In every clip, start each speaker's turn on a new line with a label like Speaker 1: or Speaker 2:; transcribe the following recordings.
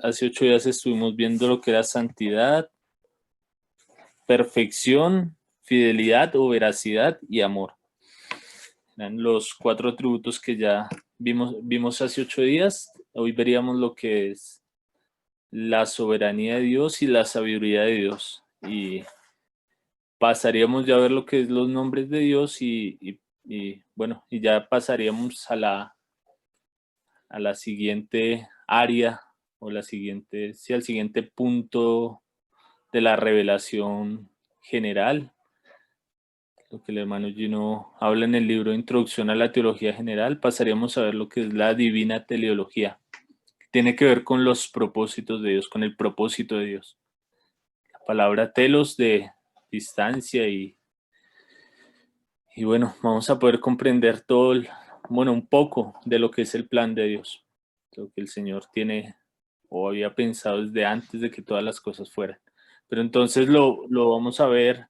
Speaker 1: hace 8 días estuvimos viendo lo que era santidad, perfección, fidelidad o veracidad y amor. Eran los 4 atributos que ya vimos hace 8 días. Hoy veríamos lo que es la soberanía de Dios y la sabiduría de Dios. Y pasaríamos ya a ver lo que es los nombres de Dios y bueno, y ya pasaríamos a la siguiente área o al siguiente punto de la revelación general, lo que el hermano Gino habla en el libro de Introducción a la Teología General. Pasaríamos a ver lo que es la divina teleología, que tiene que ver con los propósitos de Dios, con el propósito de Dios. La palabra telos de distancia y bueno, vamos a poder comprender un poco de lo que es el plan de Dios, lo que el Señor tiene o había pensado desde antes de que todas las cosas fueran. Pero entonces lo vamos a ver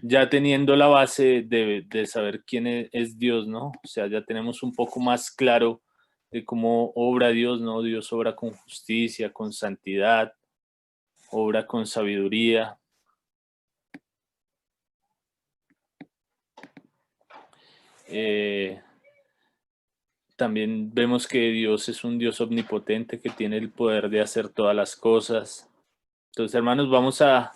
Speaker 1: ya teniendo la base de saber quién es Dios, ¿no? O sea, ya tenemos un poco más claro de cómo obra Dios, ¿no? Dios obra con justicia, con santidad, obra con sabiduría. También vemos que Dios es un Dios omnipotente que tiene el poder de hacer todas las cosas. Entonces, hermanos, vamos a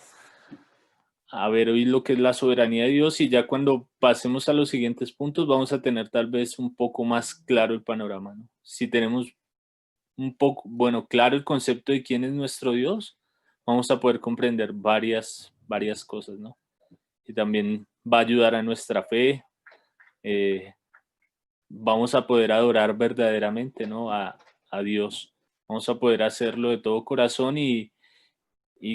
Speaker 1: ver hoy lo que es la soberanía de Dios y ya cuando pasemos a los siguientes puntos vamos a tener tal vez un poco más claro el panorama, ¿no? Si tenemos un poco, claro el concepto de quién es nuestro Dios, vamos a poder comprender varias cosas, ¿no? Y también va a ayudar a nuestra fe, vamos a poder adorar verdaderamente, ¿no? A Dios. Vamos a poder hacerlo de todo corazón y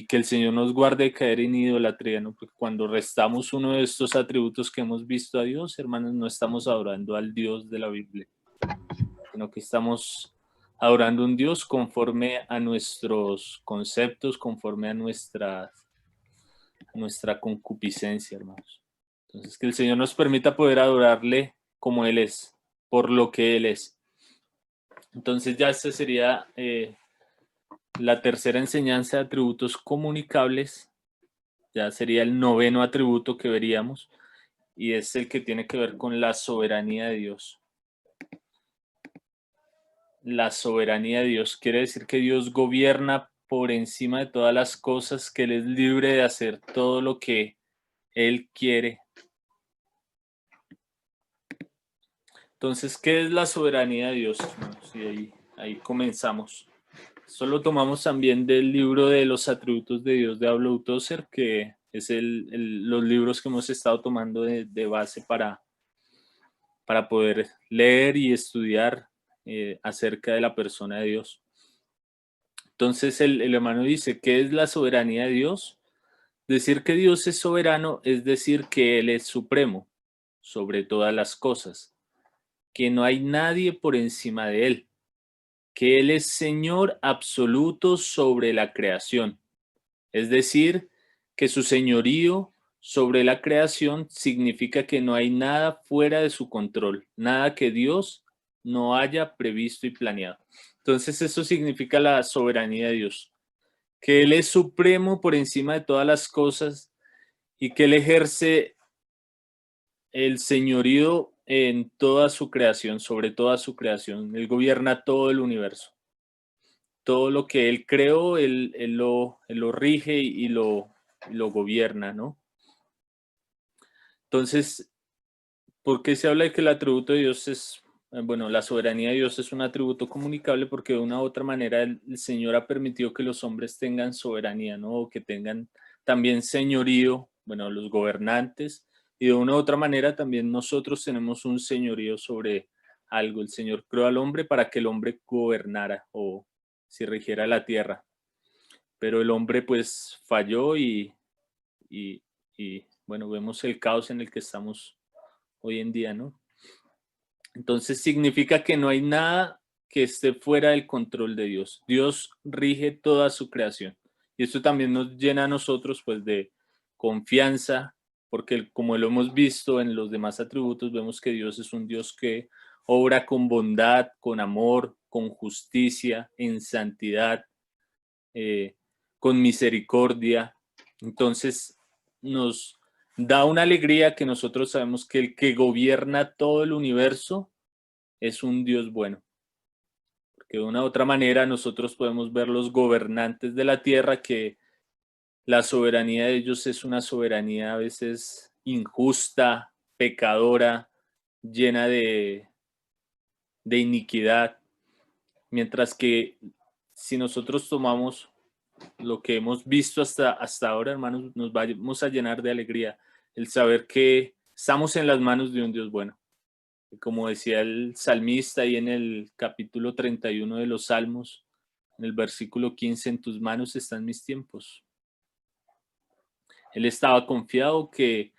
Speaker 1: que el Señor nos guarde de caer en idolatría, ¿no? Porque cuando restamos uno de estos atributos que hemos visto a Dios, hermanos, no estamos adorando al Dios de la Biblia, sino que estamos adorando un Dios conforme a nuestros conceptos, conforme a nuestra concupiscencia, hermanos. Entonces, que el Señor nos permita poder adorarle como Él es, por lo que Él es. Entonces ya esta sería la tercera enseñanza de atributos comunicables, ya sería el noveno atributo que veríamos, y es el que tiene que ver con la soberanía de Dios. La soberanía de Dios quiere decir que Dios gobierna por encima de todas las cosas, que Él es libre de hacer todo lo que Él quiere. Entonces, ¿qué es la soberanía de Dios? Sí, ahí comenzamos. Esto lo tomamos también del libro de los atributos de Dios de A.W. Tozer, que es los libros que hemos estado tomando de base para poder leer y estudiar acerca de la persona de Dios. Entonces el hermano dice, ¿qué es la soberanía de Dios? Decir que Dios es soberano es decir que Él es supremo sobre todas las cosas, que no hay nadie por encima de Él, que Él es Señor absoluto sobre la creación. Es decir, que su señorío sobre la creación significa que no hay nada fuera de su control, nada que Dios no haya previsto y planeado. Entonces eso significa la soberanía de Dios, que Él es supremo por encima de todas las cosas y que Él ejerce el señorío en toda su creación, sobre toda su creación. Él gobierna todo el universo. Todo lo que Él creó, Él lo rige y lo gobierna, ¿no? Entonces, ¿por qué se habla de que el atributo de Dios es, la soberanía de Dios es un atributo comunicable? Porque de una u otra manera el Señor ha permitido que los hombres tengan soberanía, ¿no? O que tengan también señorío, los gobernantes, y de una u otra manera también nosotros tenemos un señorío sobre algo. El Señor creó al hombre para que el hombre gobernara o si rigiera la tierra. Pero el hombre pues falló y, vemos el caos en el que estamos hoy en día, ¿no? Entonces significa que no hay nada que esté fuera del control de Dios. Dios rige toda su creación. Y esto también nos llena a nosotros pues de confianza, porque como lo hemos visto en los demás atributos, vemos que Dios es un Dios que obra con bondad, con amor, con justicia, en santidad. con misericordia. Entonces nos da una alegría que nosotros sabemos que el que gobierna todo el universo es un Dios bueno. Porque de una u otra manera nosotros podemos ver los gobernantes de la tierra que la soberanía de ellos es una soberanía a veces injusta, pecadora, llena de iniquidad, mientras que si nosotros tomamos lo que hemos visto hasta ahora, hermanos, nos vamos a llenar de alegría el saber que estamos en las manos de un Dios bueno. Y como decía el salmista ahí en el capítulo 31 de los Salmos, en el versículo 15, en tus manos están mis tiempos. Él estaba confiado que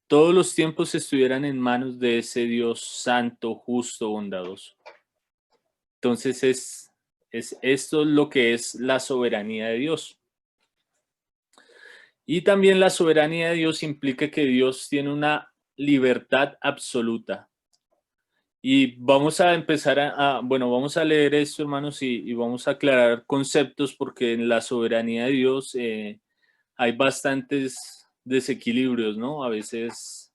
Speaker 1: todos los tiempos estuvieran en manos de ese Dios santo, justo, bondadoso. Entonces es esto lo que es la soberanía de Dios. Y también la soberanía de Dios implica que Dios tiene una libertad absoluta. Y vamos a empezar bueno, vamos a leer esto, hermanos, y vamos a aclarar conceptos porque en la soberanía de Dios hay bastantes desequilibrios, ¿no? A veces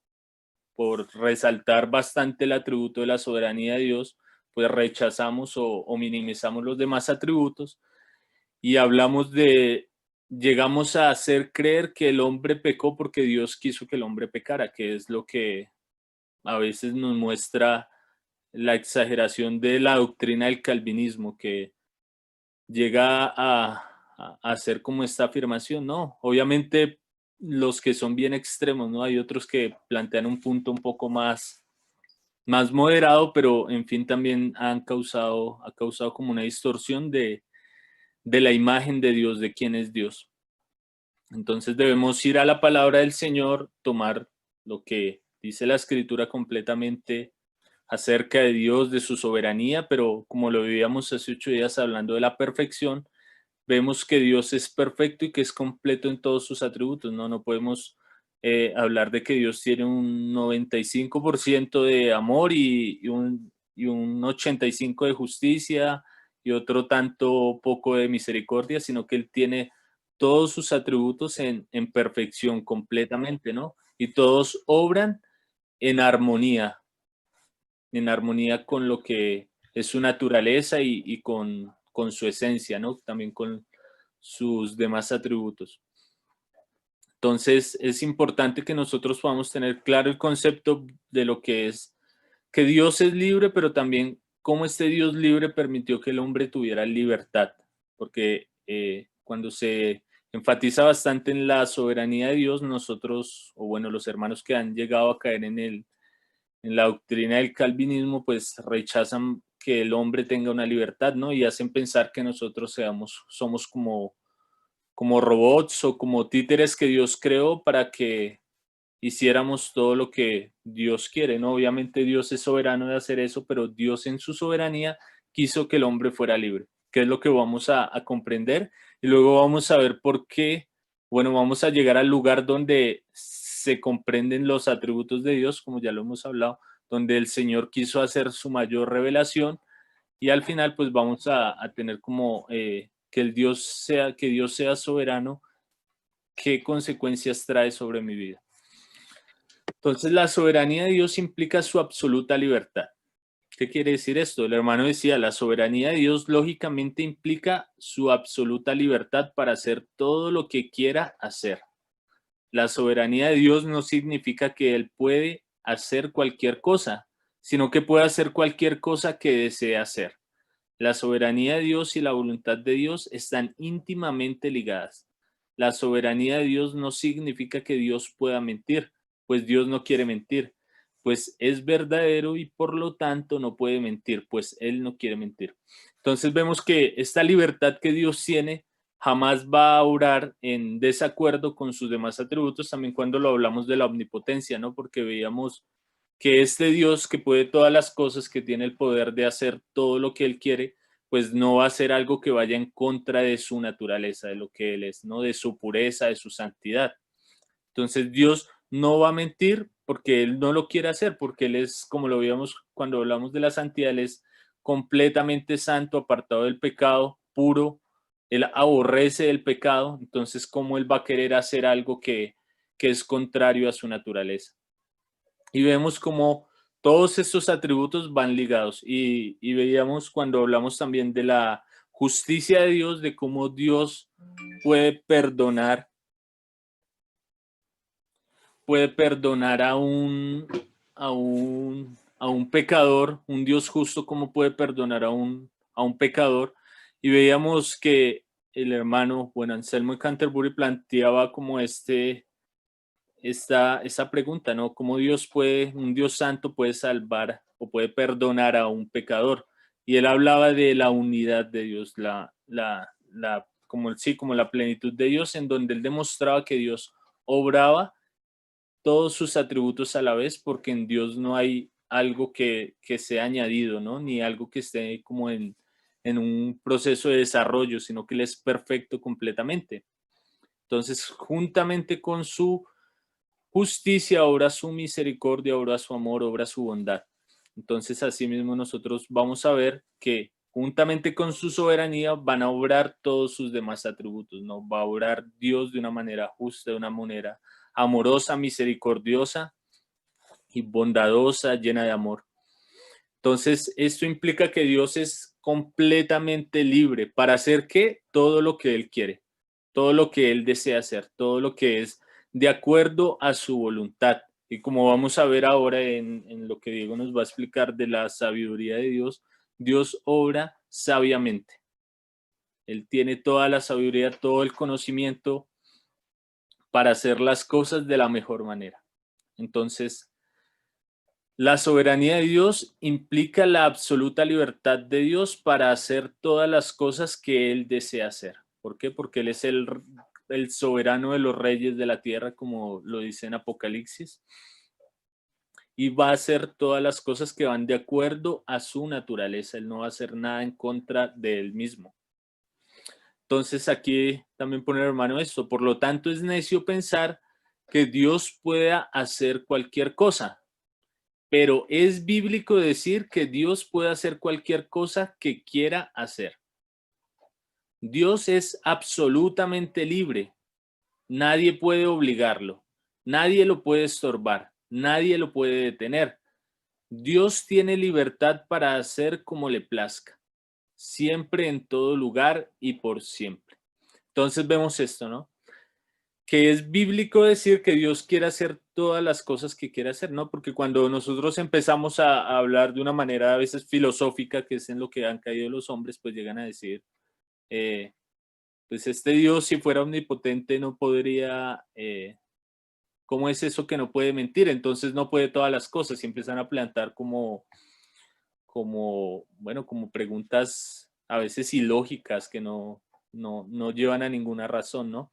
Speaker 1: por resaltar bastante el atributo de la soberanía de Dios, pues rechazamos o minimizamos los demás atributos y llegamos a hacer creer que el hombre pecó porque Dios quiso que el hombre pecara, que es lo que a veces nos muestra la exageración de la doctrina del calvinismo, que llega a hacer como esta afirmación, ¿no? Obviamente los que son bien extremos, ¿no? Hay otros que plantean un punto un poco más moderado, pero en fin también ha causado como una distorsión de la imagen de Dios, de quién es Dios. Entonces debemos ir a la palabra del Señor, tomar lo que dice la Escritura completamente acerca de Dios, de su soberanía, pero como lo vivíamos hace 8 días hablando de la perfección, vemos que Dios es perfecto y que es completo en todos sus atributos, ¿no? No podemos hablar de que Dios tiene un 95% de amor y un 85% de justicia y otro tanto poco de misericordia, sino que Él tiene todos sus atributos en perfección completamente, ¿no? Y todos obran en armonía con lo que es su naturaleza y con su esencia, ¿no? También con sus demás atributos. Entonces, es importante que nosotros podamos tener claro el concepto de lo que es que Dios es libre, pero también cómo este Dios libre permitió que el hombre tuviera libertad, porque cuando se enfatiza bastante en la soberanía de Dios, nosotros, o bueno, los hermanos que han llegado a caer en la doctrina del calvinismo, pues rechazan que el hombre tenga una libertad, ¿no? Y hacen pensar que nosotros somos como robots o como títeres que Dios creó para que hiciéramos todo lo que Dios quiere, ¿no? Obviamente Dios es soberano de hacer eso, pero Dios en su soberanía quiso que el hombre fuera libre, que es lo que vamos a comprender y luego vamos a ver por qué, bueno, vamos a llegar al lugar donde se comprenden los atributos de Dios, como ya lo hemos hablado, donde el Señor quiso hacer su mayor revelación y al final pues vamos a tener como que Dios sea soberano, qué consecuencias trae sobre mi vida. Entonces, la soberanía de Dios implica su absoluta libertad. ¿Qué quiere decir esto? El hermano decía, la soberanía de Dios lógicamente implica su absoluta libertad para hacer todo lo que quiera hacer. La soberanía de Dios no significa que Él puede hacer cualquier cosa, sino que puede hacer cualquier cosa que desee hacer. La soberanía de Dios y la voluntad de Dios están íntimamente ligadas. La soberanía de Dios no significa que Dios pueda mentir, pues Dios no quiere mentir, pues es verdadero y por lo tanto no puede mentir, pues Él no quiere mentir. Entonces vemos que esta libertad que Dios tiene jamás va a obrar en desacuerdo con sus demás atributos, también cuando lo hablamos de la omnipotencia, ¿no? Porque veíamos que este Dios que puede todas las cosas, que tiene el poder de hacer todo lo que Él quiere, pues no va a ser algo que vaya en contra de su naturaleza, de lo que Él es, ¿no? De su pureza, de su santidad. Entonces Dios no va a mentir porque Él no lo quiere hacer, porque Él es, como lo veíamos cuando hablamos de la santidad, Él es completamente santo, apartado del pecado, puro, Él aborrece el pecado, entonces ¿cómo él va a querer hacer algo que es contrario a su naturaleza? Y vemos cómo todos estos atributos van ligados. Y veíamos cuando hablamos también de la justicia de Dios, de cómo Dios puede perdonar a un pecador, un Dios justo, cómo puede perdonar a un pecador. Y veíamos que el hermano, bueno, Anselmo de Canterbury planteaba como esta pregunta, ¿no? ¿Cómo un Dios santo puede salvar o puede perdonar a un pecador? Y él hablaba de la unidad de Dios, como la plenitud de Dios, en donde él demostraba que Dios obraba todos sus atributos a la vez, porque en Dios no hay algo que sea añadido, ¿no? Ni algo que esté como en un proceso de desarrollo, sino que Él es perfecto completamente. Entonces, juntamente con su justicia, obra su misericordia, obra su amor, obra su bondad. Entonces, asimismo, nosotros vamos a ver que juntamente con su soberanía van a obrar todos sus demás atributos, ¿no? Va a obrar Dios de una manera justa, de una manera amorosa, misericordiosa y bondadosa, llena de amor. Entonces, esto implica que Dios es completamente libre para hacer ¿qué? Todo lo que Él quiere, todo lo que Él desea hacer, todo lo que es de acuerdo a su voluntad. Y como vamos a ver ahora en lo que Diego nos va a explicar de la sabiduría de Dios, Dios obra sabiamente. Él tiene toda la sabiduría, todo el conocimiento para hacer las cosas de la mejor manera. Entonces, la soberanía de Dios implica la absoluta libertad de Dios para hacer todas las cosas que Él desea hacer. ¿Por qué? Porque Él es el soberano de los reyes de la tierra, como lo dice en Apocalipsis, y va a hacer todas las cosas que van de acuerdo a su naturaleza. Él no va a hacer nada en contra de Él mismo. Entonces aquí también pone el hermano esto. Por lo tanto, es necio pensar que Dios pueda hacer cualquier cosa. Pero es bíblico decir que Dios puede hacer cualquier cosa que quiera hacer. Dios es absolutamente libre. Nadie puede obligarlo. Nadie lo puede estorbar. Nadie lo puede detener. Dios tiene libertad para hacer como le plazca. Siempre, en todo lugar y por siempre. Entonces vemos esto, ¿no? Que es bíblico decir que Dios quiere hacer todas las cosas que quiere hacer, ¿no? Porque cuando nosotros empezamos a hablar de una manera a veces filosófica, que es en lo que han caído los hombres, pues llegan a decir, eh, pues este Dios si fuera omnipotente no podría, ¿cómo es eso que no puede mentir? Entonces no puede todas las cosas y empiezan a plantar bueno, como preguntas a veces ilógicas que no llevan a ninguna razón, ¿no?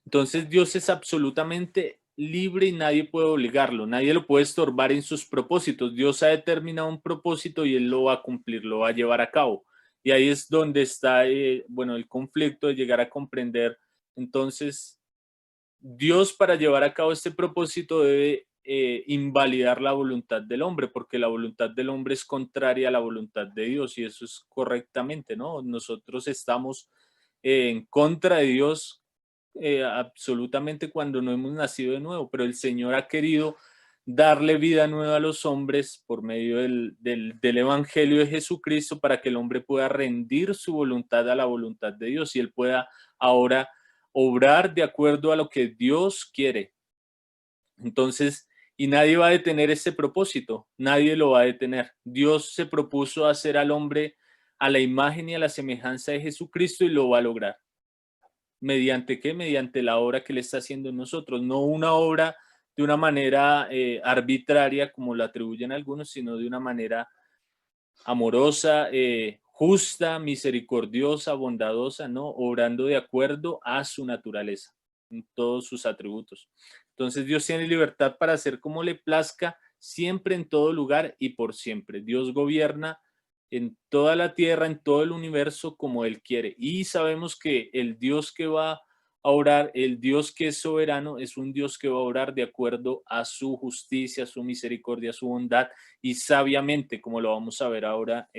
Speaker 1: Entonces Dios es absolutamente libre y nadie puede obligarlo, nadie lo puede estorbar en sus propósitos. Dios ha determinado un propósito y Él lo va a cumplir, lo va a llevar a cabo. Y ahí es donde está, bueno, el conflicto de llegar a comprender. Entonces, Dios para llevar a cabo este propósito debe invalidar la voluntad del hombre, porque la voluntad del hombre es contraria a la voluntad de Dios y eso es correctamente, ¿no? Nosotros estamos en contra de Dios absolutamente cuando no hemos nacido de nuevo, pero el Señor ha querido darle vida nueva a los hombres por medio del Evangelio de Jesucristo para que el hombre pueda rendir su voluntad a la voluntad de Dios y él pueda ahora obrar de acuerdo a lo que Dios quiere. Entonces, y nadie va a detener ese propósito, nadie lo va a detener. Dios se propuso hacer al hombre a la imagen y a la semejanza de Jesucristo y lo va a lograr. ¿Mediante qué? Mediante la obra que Él está haciendo en nosotros, no una obra de una manera arbitraria como la atribuyen algunos, sino de una manera amorosa, justa, misericordiosa, bondadosa, ¿no? Obrando de acuerdo a su naturaleza, en todos sus atributos. Entonces Dios tiene libertad para hacer como le plazca, siempre, en todo lugar y por siempre. Dios gobierna en toda la tierra, en todo el universo como Él quiere. Y sabemos que el Dios que va a orar, el Dios que es soberano, es un Dios que va a orar de acuerdo a su justicia, su misericordia, su bondad y sabiamente, como lo vamos a ver ahora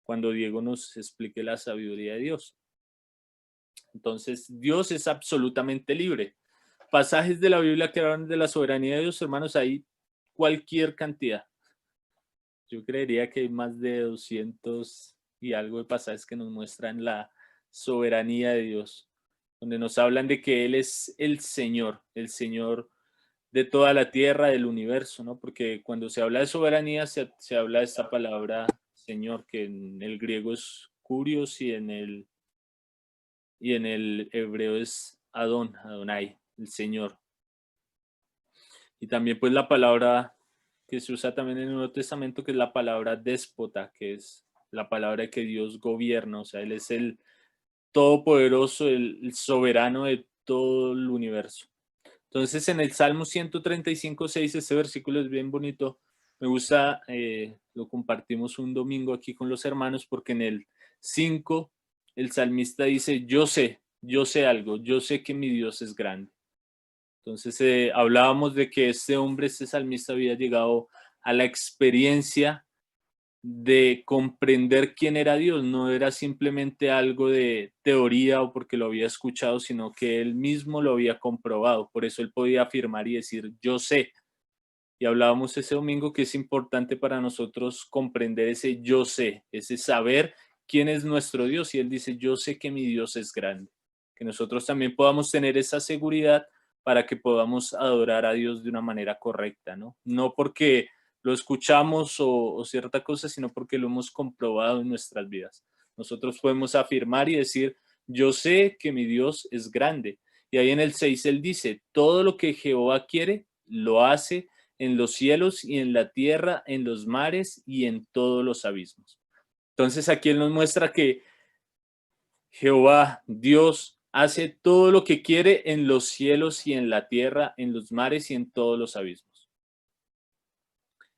Speaker 1: cuando Diego nos explique la sabiduría de Dios. Entonces, Dios es absolutamente libre. Pasajes de la Biblia que hablan de la soberanía de Dios, hermanos, hay cualquier cantidad. Yo creería que hay más de 200 y algo de pasajes que nos muestran la soberanía de Dios, donde nos hablan de que Él es el Señor de toda la tierra, del universo, ¿no? Porque cuando se habla de soberanía se habla de esta palabra Señor, que en el griego es kurios y en el hebreo es Adonai, el Señor. Y también pues la palabra que se usa también en el Nuevo Testamento, que es la palabra déspota, que es la palabra que Dios gobierna, o sea, Él es el todopoderoso, el soberano de todo el universo. Entonces en el Salmo 135:6, este versículo es bien bonito, me gusta, lo compartimos un domingo aquí con los hermanos, porque en el 5 el salmista dice, yo sé algo, yo sé que mi Dios es grande. Entonces hablábamos de que este hombre, este salmista, había llegado a la experiencia de comprender quién era Dios. No era simplemente algo de teoría o porque lo había escuchado, sino que él mismo lo había comprobado. Por eso él podía afirmar y decir, yo sé. Y hablábamos ese domingo que es importante para nosotros comprender ese yo sé, ese saber quién es nuestro Dios. Y él dice, yo sé que mi Dios es grande. Que nosotros también podamos tener esa seguridad para que podamos adorar a Dios de una manera correcta, ¿no? No porque lo escuchamos o cierta cosa, sino porque lo hemos comprobado en nuestras vidas. Nosotros podemos afirmar y decir, yo sé que mi Dios es grande. Y ahí en el 6 él dice, todo lo que Jehová quiere, lo hace en los cielos y en la tierra, en los mares y en todos los abismos. Entonces aquí él nos muestra que Jehová, Dios, hace todo lo que quiere en los cielos y en la tierra, en los mares y en todos los abismos.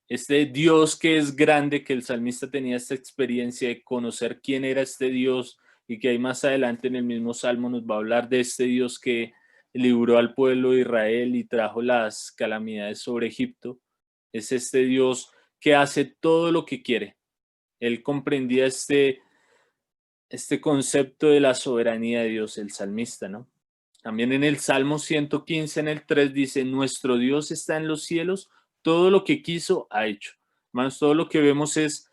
Speaker 1: Este Dios que es grande, que el salmista tenía esta experiencia de conocer quién era este Dios, y que ahí más adelante en el mismo salmo nos va a hablar de este Dios que libró al pueblo de Israel y trajo las calamidades sobre Egipto. Es este Dios que hace todo lo que quiere. Él comprendía este concepto de la soberanía de Dios, el salmista, ¿no? También en el Salmo 115, en el 3, dice, nuestro Dios está en los cielos, todo lo que quiso ha hecho. Hermanos, todo lo que vemos es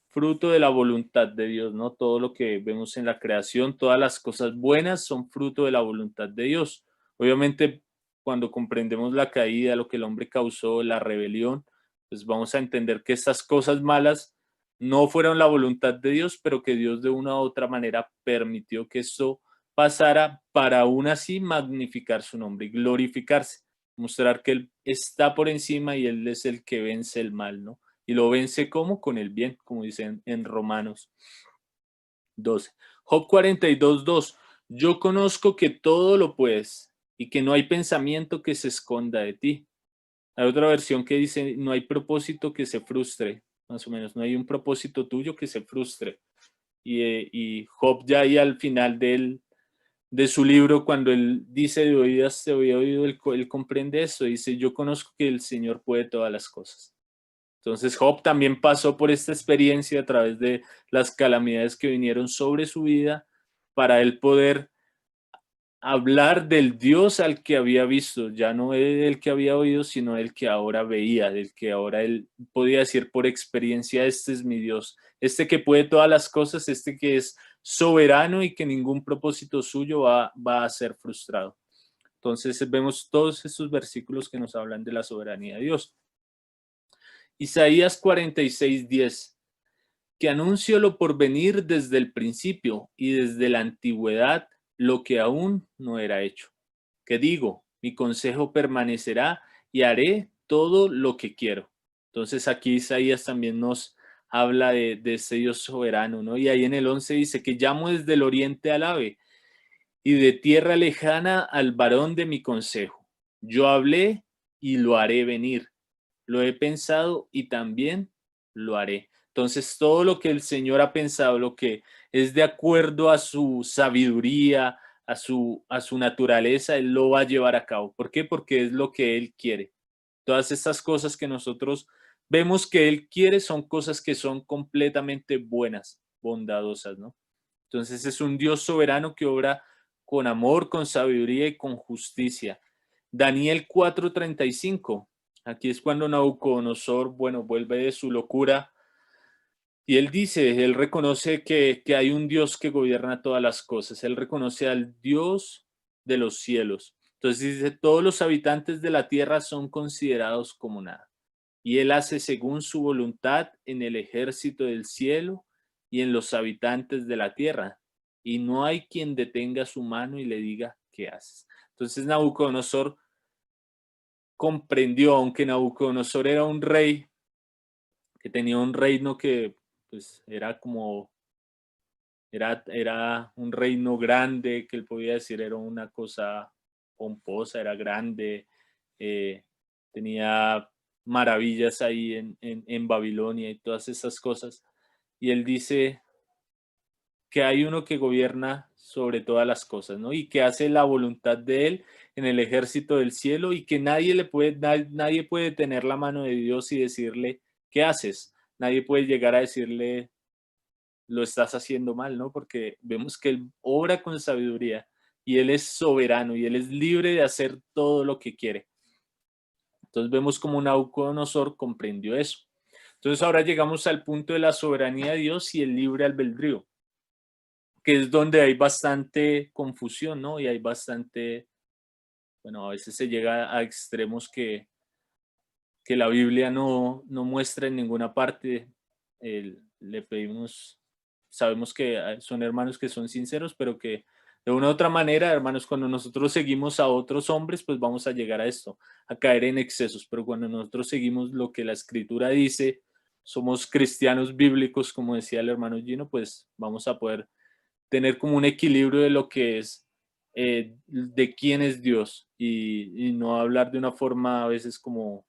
Speaker 1: fruto de la voluntad de Dios, ¿no? Todo lo que vemos en la creación, todas las cosas buenas son fruto de la voluntad de Dios. Obviamente, cuando comprendemos la caída, lo que el hombre causó, la rebelión, pues vamos a entender que estas cosas malas no fueron la voluntad de Dios, pero que Dios de una u otra manera permitió que esto pasara para aún así magnificar su nombre y glorificarse, mostrar que Él está por encima y Él es el que vence el mal, ¿no? Y lo vence como con el bien, como dicen en Romanos 12. Job 42:2. Yo conozco que todo lo puedes y que no hay pensamiento que se esconda de ti. Hay otra versión que dice, no hay propósito que se frustre, más o menos, no hay un propósito tuyo que se frustre. Y Job ya ahí al final de su libro, cuando él dice de oídas te había oído, él comprende eso, dice, yo conozco que el Señor puede todas las cosas. Entonces Job también pasó por esta experiencia a través de las calamidades que vinieron sobre su vida para él poder hablar del Dios al que había visto, ya no el que había oído, sino el que ahora veía, del que ahora él podía decir por experiencia, este es mi Dios, este que puede todas las cosas, este que es soberano y que ningún propósito suyo va a ser frustrado. Entonces vemos todos estos versículos que nos hablan de la soberanía de Dios. Isaías 46:10, que anuncio lo por venir desde el principio y desde la antigüedad lo que aún no era hecho. Que digo, mi consejo permanecerá y haré todo lo que quiero. Entonces aquí Isaías también nos habla de este Dios soberano, ¿no? Y ahí en el 11 dice que llamo desde el oriente al ave y de tierra lejana al varón de mi consejo. Yo hablé y lo haré venir. Lo he pensado y también lo haré. Entonces, todo lo que el Señor ha pensado, lo que es de acuerdo a su sabiduría, a su naturaleza, Él lo va a llevar a cabo. ¿Por qué? Porque es lo que Él quiere. Todas estas cosas que nosotros vemos que Él quiere son cosas que son completamente buenas. bondadosas, ¿no? Entonces es un Dios soberano que obra con amor, con sabiduría y con justicia. Daniel 4:35. Aquí es cuando Nabucodonosor, bueno, vuelve de su locura y él dice, él reconoce que hay un Dios que gobierna todas las cosas. Él reconoce al Dios de los cielos. Entonces dice, todos los habitantes de la tierra son considerados como nada. Y él hace según su voluntad en el ejército del cielo y en los habitantes de la tierra. Y no hay quien detenga su mano y le diga, ¿qué haces? Entonces Nabucodonosor comprendió, aunque Nabucodonosor era un rey que tenía un reino que pues era como, era un reino grande, que él podía decir era una cosa pomposa, era grande, eh, tenía maravillas ahí en Babilonia y todas esas cosas. Y él dice que hay uno que gobierna sobre todas las cosas, ¿no? Y que hace la voluntad de él en el ejército del cielo y que nadie puede tener la mano de Dios y decirle, ¿qué haces? Nadie puede llegar a decirle, lo estás haciendo mal, ¿no? Porque vemos que él obra con sabiduría y él es soberano y él es libre de hacer todo lo que quiere. Entonces vemos como Nabucodonosor comprendió eso. Entonces ahora llegamos al punto de la soberanía de Dios y el libre albedrío, que es donde hay bastante confusión, ¿no? Y hay bastante, bueno, a veces se llega a extremos que la Biblia no muestra en ninguna parte. Le pedimos, sabemos que son hermanos que son sinceros, pero que de una u otra manera, hermanos, cuando nosotros seguimos a otros hombres, pues vamos a llegar a esto, a caer en excesos, pero cuando nosotros seguimos lo que la Escritura dice, somos cristianos bíblicos, como decía el hermano Gino, pues vamos a poder tener como un equilibrio de lo que es, de quién es Dios y no hablar de una forma a veces como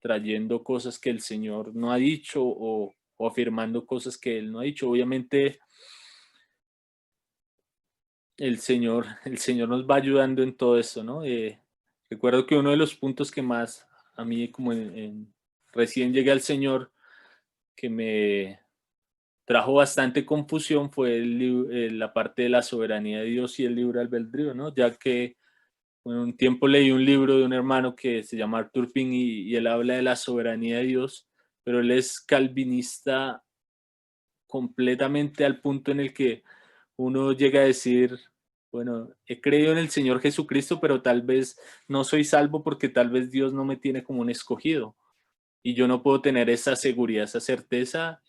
Speaker 1: trayendo cosas que el Señor no ha dicho o afirmando cosas que Él no ha dicho. Obviamente el Señor nos va ayudando en todo esto, ¿no? Recuerdo que uno de los puntos que más a mí como recién llegué al Señor, que me trajo bastante confusión fue la parte de la soberanía de Dios y el libre albedrío, ¿no? Ya que bueno, un tiempo leí un libro de un hermano que se llama Arthur Pink y él habla de la soberanía de Dios, pero él es calvinista completamente al punto en el que uno llega a decir, bueno, he creído en el Señor Jesucristo, pero tal vez no soy salvo porque tal vez Dios no me tiene como un escogido y yo no puedo tener esa seguridad, esa certeza,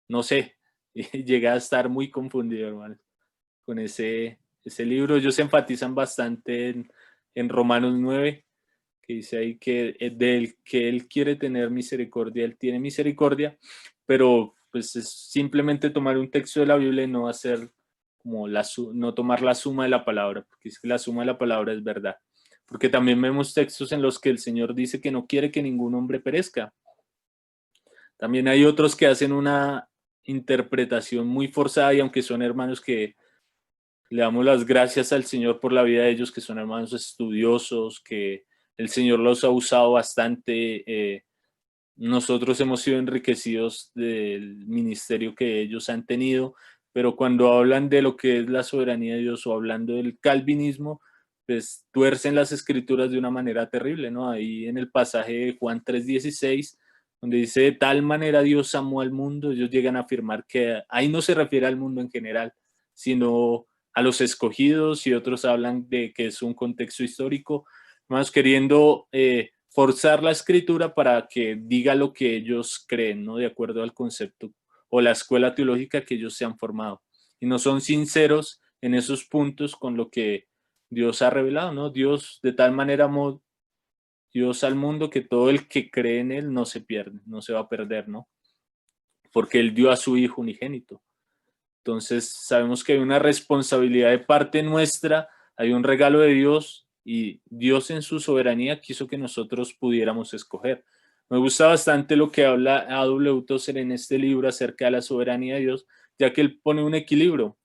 Speaker 1: no sé, y llega a estar muy confundido, hermano, con ese libro. Ellos enfatizan bastante en Romanos 9, que dice ahí que del que Él quiere tener misericordia, Él tiene misericordia, pero pues es simplemente tomar un texto de la Biblia y no hacer como no tomar la suma de la palabra, porque es que la suma de la palabra es verdad. Porque también vemos textos en los que el Señor dice que no quiere que ningún hombre perezca. También hay otros que hacen una interpretación muy forzada y aunque son hermanos que le damos las gracias al Señor por la vida de ellos, que son hermanos estudiosos, que el Señor los ha usado bastante. Nosotros hemos sido enriquecidos del ministerio que ellos han tenido, pero cuando hablan de lo que es la soberanía de Dios o hablando del calvinismo, pues tuercen las escrituras de una manera terrible, ¿no? Ahí en el pasaje de Juan 3:16, donde dice, de tal manera Dios amó al mundo, ellos llegan a afirmar que ahí no se refiere al mundo en general, sino a los escogidos y otros hablan de que es un contexto histórico, más queriendo forzar la escritura para que diga lo que ellos creen, ¿no? De acuerdo al concepto o la escuela teológica que ellos se han formado. Y no son sinceros en esos puntos con lo que Dios ha revelado, ¿no? Dios de tal manera amó Dios al mundo que todo el que cree en Él no se pierde, no se va a perder, ¿no? Porque Él dio a su Hijo unigénito. Entonces sabemos que hay una responsabilidad de parte nuestra, hay un regalo de Dios y Dios en su soberanía quiso que nosotros pudiéramos escoger. Me gusta bastante lo que habla A.W. Tozer en este libro acerca de la soberanía de Dios, ya que él pone un equilibrio.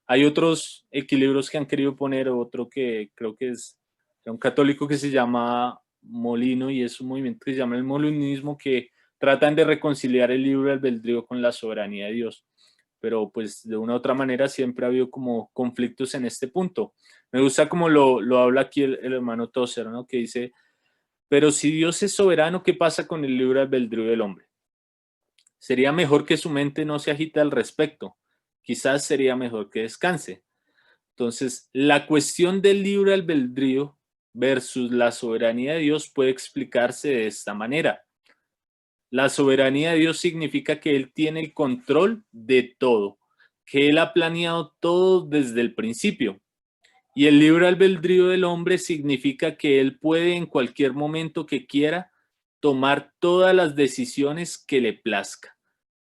Speaker 1: Hay otros equilibrios que han querido poner, otro que creo que es un católico que se llama Molino y es un movimiento que se llama el molinismo que tratan de reconciliar el libre albedrío con la soberanía de Dios. Pero pues de una u otra manera siempre ha habido como conflictos en este punto. Me gusta como lo habla aquí el hermano Tozer, ¿no? Que dice, pero si Dios es soberano, ¿qué pasa con el libre albedrío del hombre? Sería mejor que su mente no se agite al respecto. Quizás sería mejor que descanse. Entonces, la cuestión del libre albedrío versus la soberanía de Dios puede explicarse de esta manera. La soberanía de Dios significa que Él tiene el control de todo, que Él ha planeado todo desde el principio. Y el libre albedrío del hombre significa que Él puede en cualquier momento que quiera tomar todas las decisiones que le plazca,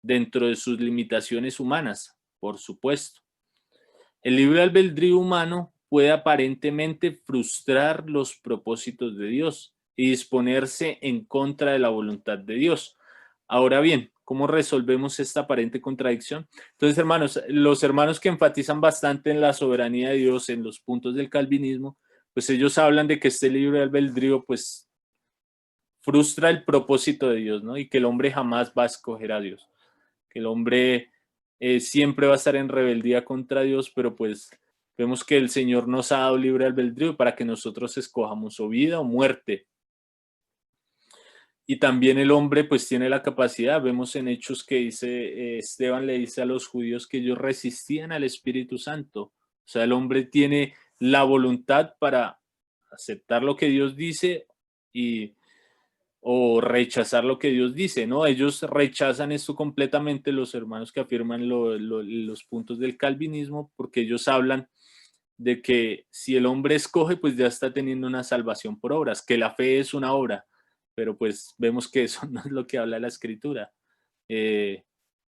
Speaker 1: dentro de sus limitaciones humanas, por supuesto. El libre albedrío humano puede aparentemente frustrar los propósitos de Dios y disponerse en contra de la voluntad de Dios. Ahora bien, ¿cómo resolvemos esta aparente contradicción? Entonces, hermanos, los hermanos que enfatizan bastante en la soberanía de Dios, en los puntos del calvinismo, pues ellos hablan de que este libre albedrío, pues, frustra el propósito de Dios, ¿no? Y que el hombre jamás va a escoger a Dios, que el hombre siempre va a estar en rebeldía contra Dios, pero pues vemos que el Señor nos ha dado libre albedrío para que nosotros escojamos o vida o muerte. Y también el hombre pues tiene la capacidad, vemos en Hechos que dice, Esteban le dice a los judíos que ellos resistían al Espíritu Santo. O sea, el hombre tiene la voluntad para aceptar lo que Dios dice o rechazar lo que Dios dice, ¿no? Ellos rechazan esto completamente, los hermanos que afirman los puntos del calvinismo, porque ellos hablan de que si el hombre escoge, pues ya está teniendo una salvación por obras, que la fe es una obra, pero pues vemos que eso no es lo que habla la Escritura.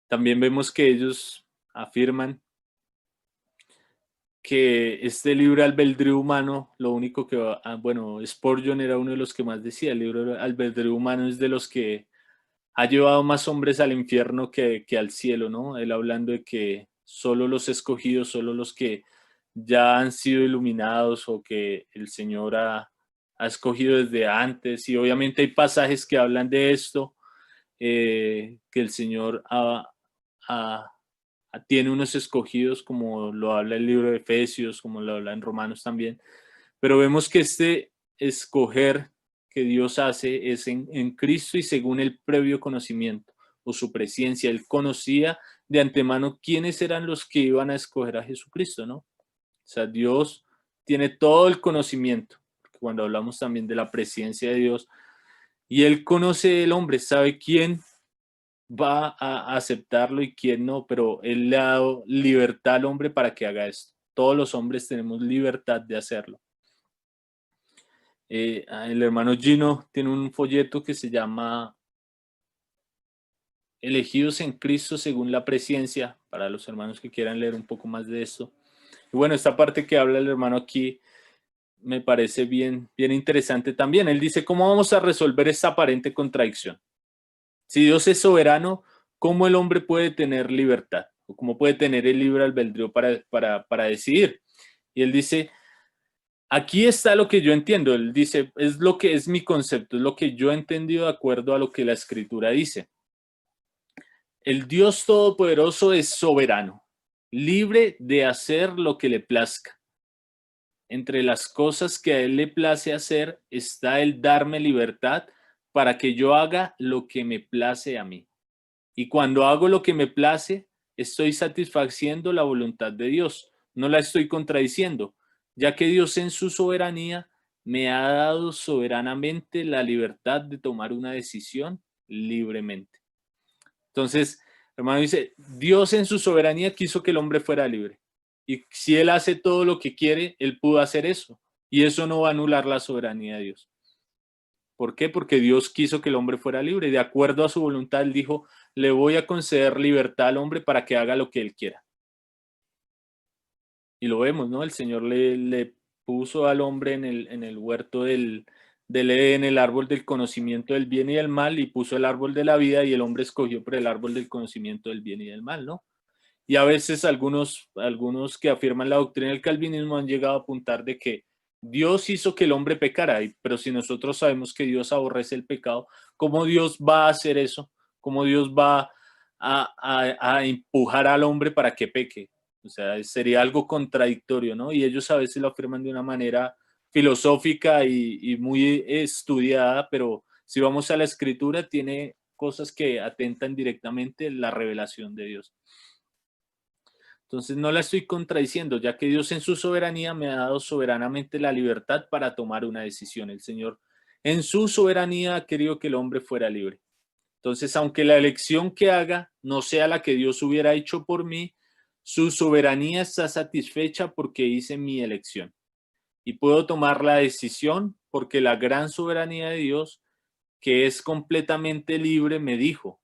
Speaker 1: También vemos que ellos afirman que este libre albedrío humano, lo único que, bueno, Spurgeon era uno de los que más decía, el libre albedrío humano es de los que ha llevado más hombres al infierno que al cielo, ¿no? Él hablando de que solo los escogidos, solo los que ya han sido iluminados o que el Señor ha escogido desde antes, y obviamente hay pasajes que hablan de esto, que el Señor tiene unos escogidos, como lo habla el libro de Efesios, como lo habla en Romanos también, pero vemos que este escoger que Dios hace es en Cristo y según el previo conocimiento o su presencia. Él conocía de antemano quiénes eran los que iban a escoger a Jesucristo, ¿no? O sea, Dios tiene todo el conocimiento, porque cuando hablamos también de la presencia de Dios, y Él conoce el hombre, sabe quién va a aceptarlo y quién no, pero Él le ha dado libertad al hombre para que haga esto. Todos los hombres tenemos libertad de hacerlo. El hermano Gino tiene un folleto que se llama Elegidos en Cristo según la presciencia, para los hermanos que quieran leer un poco más de esto. Y bueno, esta parte que habla el hermano aquí me parece bien interesante también. Él dice, ¿cómo vamos a resolver esta aparente contradicción? Si Dios es soberano, ¿cómo el hombre puede tener libertad? ¿O cómo puede tener el libre albedrío para decidir? Y él dice, aquí está lo que yo entiendo. Él dice, es lo que es mi concepto, es lo que yo he entendido de acuerdo a lo que la Escritura dice. El Dios Todopoderoso es soberano, libre de hacer lo que le plazca. Entre las cosas que a Él le place hacer está el darme libertad para que yo haga lo que me place a mí. Y cuando hago lo que me place, estoy satisfaciendo la voluntad de Dios, no la estoy contradiciendo, ya que Dios en su soberanía me ha dado soberanamente la libertad de tomar una decisión libremente. Entonces, hermano, dice, Dios en su soberanía quiso que el hombre fuera libre. Y si Él hace todo lo que quiere, Él pudo hacer eso. Y eso no va a anular la soberanía de Dios. ¿Por qué? Porque Dios quiso que el hombre fuera libre. De acuerdo a su voluntad, Él dijo, le voy a conceder libertad al hombre para que haga lo que Él quiera. Y lo vemos, ¿no? El Señor le puso al hombre en el huerto del Edén el árbol del conocimiento del bien y del mal, y puso el árbol de la vida, y el hombre escogió por el árbol del conocimiento del bien y del mal, ¿no? Y a veces algunos que afirman la doctrina del calvinismo han llegado a apuntar de que Dios hizo que el hombre pecara, pero si nosotros sabemos que Dios aborrece el pecado, ¿cómo Dios va a hacer eso? ¿Cómo Dios va a empujar al hombre para que peque? O sea, sería algo contradictorio, ¿no? Y ellos a veces lo afirman de una manera filosófica y muy estudiada, pero si vamos a la escritura, tiene cosas que atentan directamente a la revelación de Dios. Entonces no la estoy contradiciendo, ya que Dios en su soberanía me ha dado soberanamente la libertad para tomar una decisión. El Señor en su soberanía ha querido que el hombre fuera libre. Entonces, aunque la elección que haga no sea la que Dios hubiera hecho por mí, su soberanía está satisfecha porque hice mi elección. Y puedo tomar la decisión porque la gran soberanía de Dios, que es completamente libre, me dijo,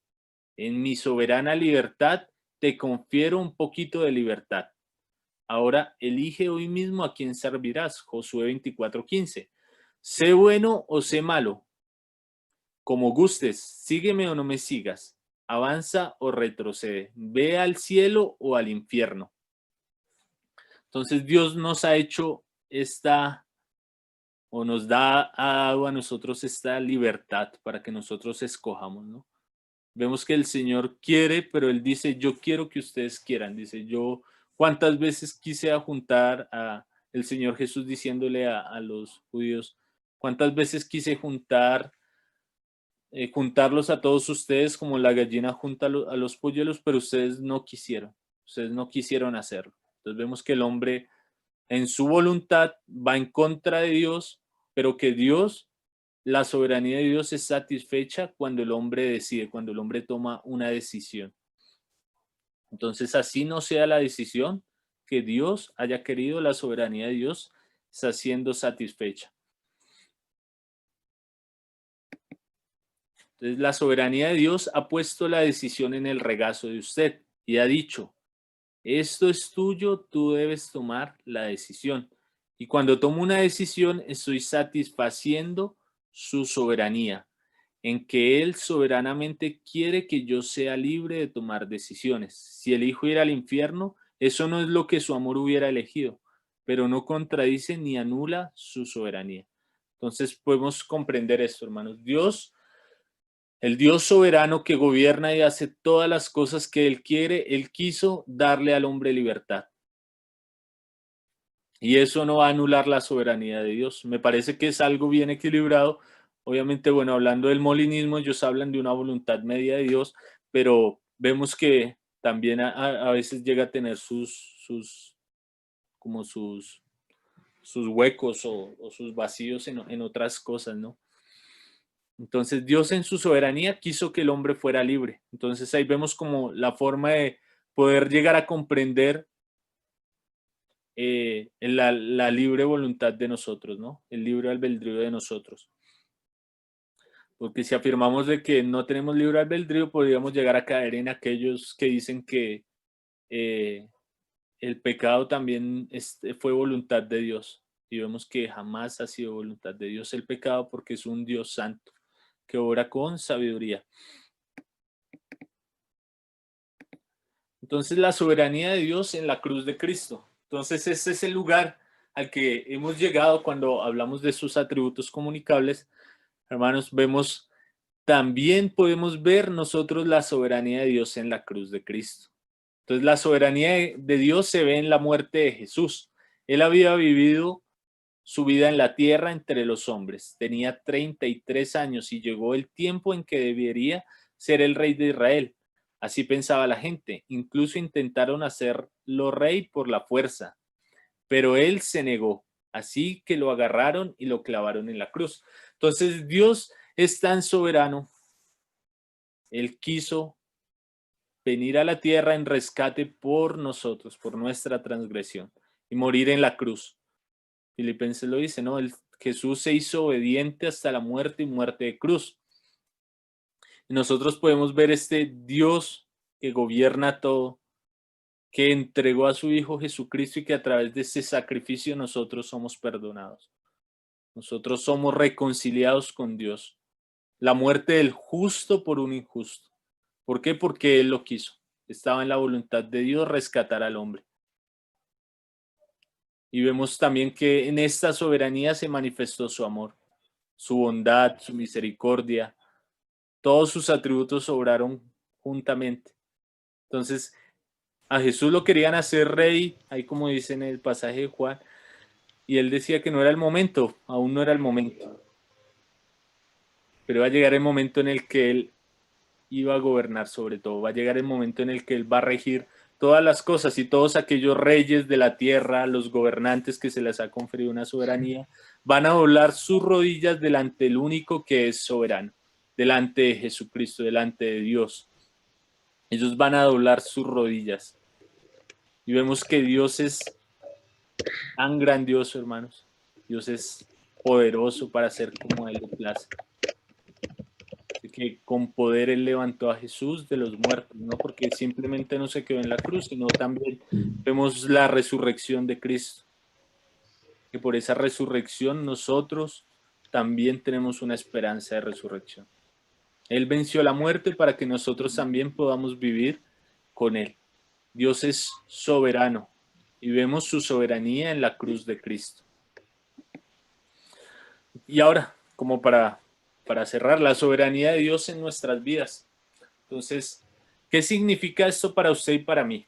Speaker 1: en mi soberana libertad te confiero un poquito de libertad. Ahora elige hoy mismo a quién servirás. Josué 24:15. Sé bueno o sé malo, como gustes, sígueme o no me sigas, avanza o retrocede, ve al cielo o al infierno. Entonces Dios nos ha hecho o nos ha dado a nosotros esta libertad para que nosotros escojamos, ¿no? Vemos que el Señor quiere, pero Él dice, yo quiero que ustedes quieran. Dice, yo, ¿cuántas veces quise juntar a el Señor Jesús diciéndole a los judíos, cuántas veces quise juntarlos a todos ustedes como la gallina junta a los polluelos, pero ustedes no quisieron hacerlo. Entonces vemos que el hombre en su voluntad va en contra de Dios, pero que Dios, la soberanía de Dios es satisfecha cuando el hombre decide, cuando el hombre toma una decisión. Entonces, así no sea la decisión que Dios haya querido, la soberanía de Dios está siendo satisfecha. Entonces, la soberanía de Dios ha puesto la decisión en el regazo de usted y ha dicho, esto es tuyo, tú debes tomar la decisión. Y cuando tomo una decisión, estoy satisfaciendo su soberanía, en que Él soberanamente quiere que yo sea libre de tomar decisiones. Si elijo ir al infierno, eso no es lo que su amor hubiera elegido, pero no contradice ni anula su soberanía. Entonces podemos comprender esto, hermanos. El Dios soberano que gobierna y hace todas las cosas que Él quiere, Él quiso darle al hombre libertad. Y eso no va a anular la soberanía de Dios. Me parece que es algo bien equilibrado. Obviamente, bueno, hablando del molinismo, ellos hablan de una voluntad media de Dios, pero vemos que también a veces llega a tener como sus huecos o sus vacíos en otras cosas, ¿no? Entonces Dios en su soberanía quiso que el hombre fuera libre. Entonces ahí vemos como la forma de poder llegar a comprender la libre voluntad de nosotros, ¿no? El libre albedrío de nosotros. Porque si afirmamos de que no tenemos libre albedrío, podríamos llegar a caer en aquellos que dicen que eh, el pecado también fue voluntad de Dios. Y vemos que jamás ha sido voluntad de Dios el pecado porque es un Dios santo que obra con sabiduría. Entonces la soberanía de Dios en la cruz de Cristo. Entonces ese es el lugar al que hemos llegado cuando hablamos de sus atributos comunicables. Hermanos, también podemos ver nosotros la soberanía de Dios en la cruz de Cristo. Entonces la soberanía de Dios se ve en la muerte de Jesús. Él había vivido su vida en la tierra entre los hombres. Tenía 33 años y llegó el tiempo en que debería ser el rey de Israel. Así pensaba la gente. Incluso intentaron hacerlo rey por la fuerza, pero él se negó. Así que lo agarraron y lo clavaron en la cruz. Entonces Dios es tan soberano. Él quiso venir a la tierra en rescate por nosotros, por nuestra transgresión, y morir en la cruz. Filipenses lo dice, ¿no? Jesús se hizo obediente hasta la muerte y muerte de cruz. Y nosotros podemos ver este Dios que gobierna todo, que entregó a su Hijo Jesucristo y que a través de ese sacrificio nosotros somos perdonados. Nosotros somos reconciliados con Dios. La muerte del justo por un injusto. ¿Por qué? Porque Él lo quiso. Estaba en la voluntad de Dios rescatar al hombre. Y vemos también que en esta soberanía se manifestó su amor, su bondad, su misericordia. Todos sus atributos obraron juntamente. Entonces, a Jesús lo querían hacer rey, ahí como dice en el pasaje de Juan, y él decía que no era el momento, aún no era el momento. Pero va a llegar el momento en el que él iba a gobernar sobre todo. Va a llegar el momento en el que él va a regir todas las cosas y todos aquellos reyes de la tierra, los gobernantes que se les ha conferido una soberanía, van a doblar sus rodillas delante del único que es soberano, delante de Jesucristo, delante de Dios. Ellos van a doblar sus rodillas. Y vemos que Dios es tan grandioso, hermanos. Dios es poderoso para hacer como a él le place. Que con poder él levantó a Jesús de los muertos, no porque simplemente no se quedó en la cruz, sino también vemos la resurrección de Cristo, que por esa resurrección nosotros también tenemos una esperanza de resurrección. Él venció la muerte para que nosotros también podamos vivir con él. Dios es soberano y vemos su soberanía en la cruz de Cristo. Y ahora, como para cerrar, la soberanía de Dios en nuestras vidas. Entonces, ¿qué significa esto para usted y para mí?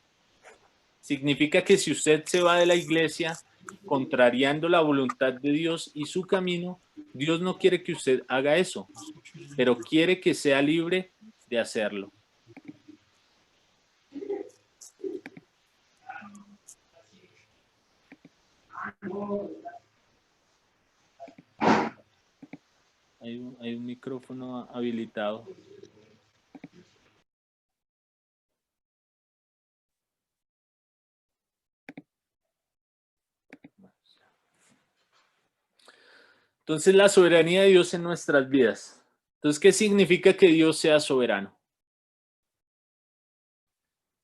Speaker 1: Significa que si usted se va de la iglesia contrariando la voluntad de Dios y su camino, Dios no quiere que usted haga eso, pero quiere que sea libre de hacerlo. Hay un micrófono habilitado. Entonces, la soberanía de Dios en nuestras vidas. Entonces, ¿qué significa que Dios sea soberano?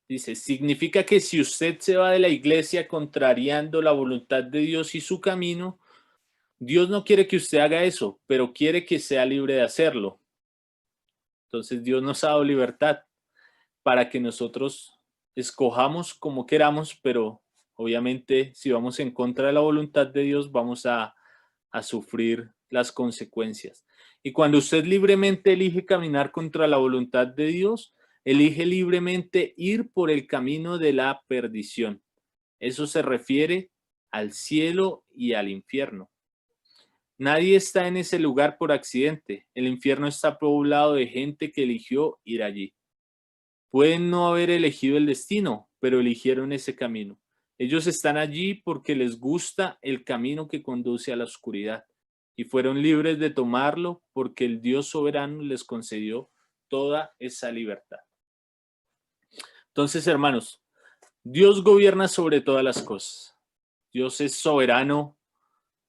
Speaker 1: Dice, significa que si usted se va de la iglesia contrariando la voluntad de Dios y su camino, Dios no quiere que usted haga eso, pero quiere que sea libre de hacerlo. Entonces Dios nos ha dado libertad para que nosotros escojamos como queramos, pero obviamente si vamos en contra de la voluntad de Dios vamos a sufrir las consecuencias. Y cuando usted libremente elige caminar contra la voluntad de Dios, elige libremente ir por el camino de la perdición. Eso se refiere al cielo y al infierno. Nadie está en ese lugar por accidente. El infierno está poblado de gente que eligió ir allí. Pueden no haber elegido el destino, pero eligieron ese camino. Ellos están allí porque les gusta el camino que conduce a la oscuridad y fueron libres de tomarlo porque el Dios soberano les concedió toda esa libertad. Entonces, hermanos, Dios gobierna sobre todas las cosas. Dios es soberano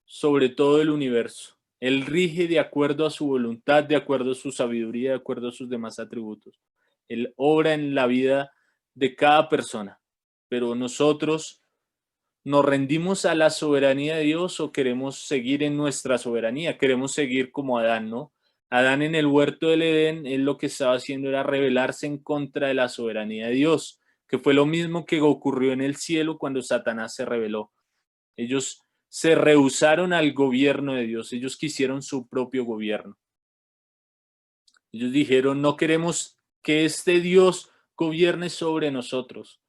Speaker 1: sobre todo el universo. Él rige de acuerdo a su voluntad, de acuerdo a su sabiduría, de acuerdo a sus demás atributos. Él obra en la vida de cada persona, pero nosotros nos rendimos a la soberanía de Dios o queremos seguir en nuestra soberanía, queremos seguir como Adán, ¿no? Adán en el huerto del Edén, él lo que estaba haciendo era rebelarse en contra de la soberanía de Dios, que fue lo mismo que ocurrió en el cielo cuando Satanás se rebeló. Ellos se rehusaron al gobierno de Dios, ellos quisieron su propio gobierno. Ellos dijeron, no queremos que este Dios gobierne sobre nosotros,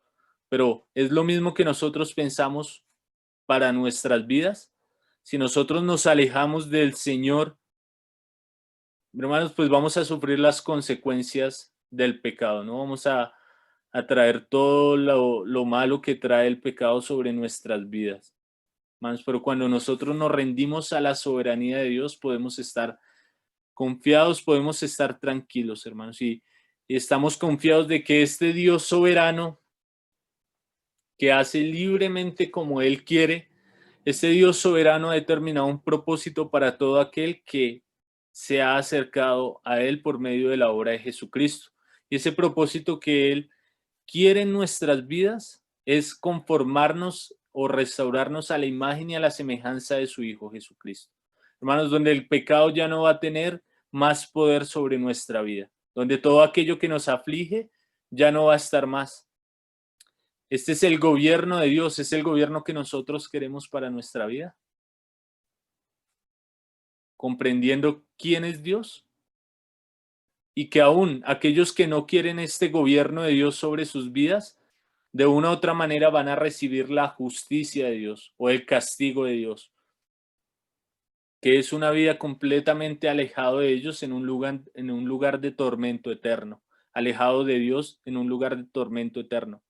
Speaker 1: pero es lo mismo que nosotros pensamos para nuestras vidas. Si nosotros nos alejamos del Señor, hermanos, pues vamos a sufrir las consecuencias del pecado, ¿no? Vamos a traer todo lo malo que trae el pecado sobre nuestras vidas. Hermanos, pero cuando nosotros nos rendimos a la soberanía de Dios, podemos estar confiados, podemos estar tranquilos, hermanos, y estamos confiados de que este Dios soberano, que hace libremente como Él quiere, este Dios soberano ha determinado un propósito para todo aquel que se ha acercado a Él por medio de la obra de Jesucristo. Y ese propósito que Él quiere en nuestras vidas es conformarnos o restaurarnos a la imagen y a la semejanza de su Hijo Jesucristo. Hermanos, donde el pecado ya no va a tener más poder sobre nuestra vida, donde todo aquello que nos aflige ya no va a estar más. Este es el gobierno de Dios, es el gobierno que nosotros queremos para nuestra vida. Comprendiendo quién es Dios y que aún aquellos que no quieren este gobierno de Dios sobre sus vidas, de una u otra manera van a recibir la justicia de Dios o el castigo de Dios, que es una vida completamente alejado de ellos en un lugar de tormento eterno, alejado de Dios en un lugar de tormento eterno.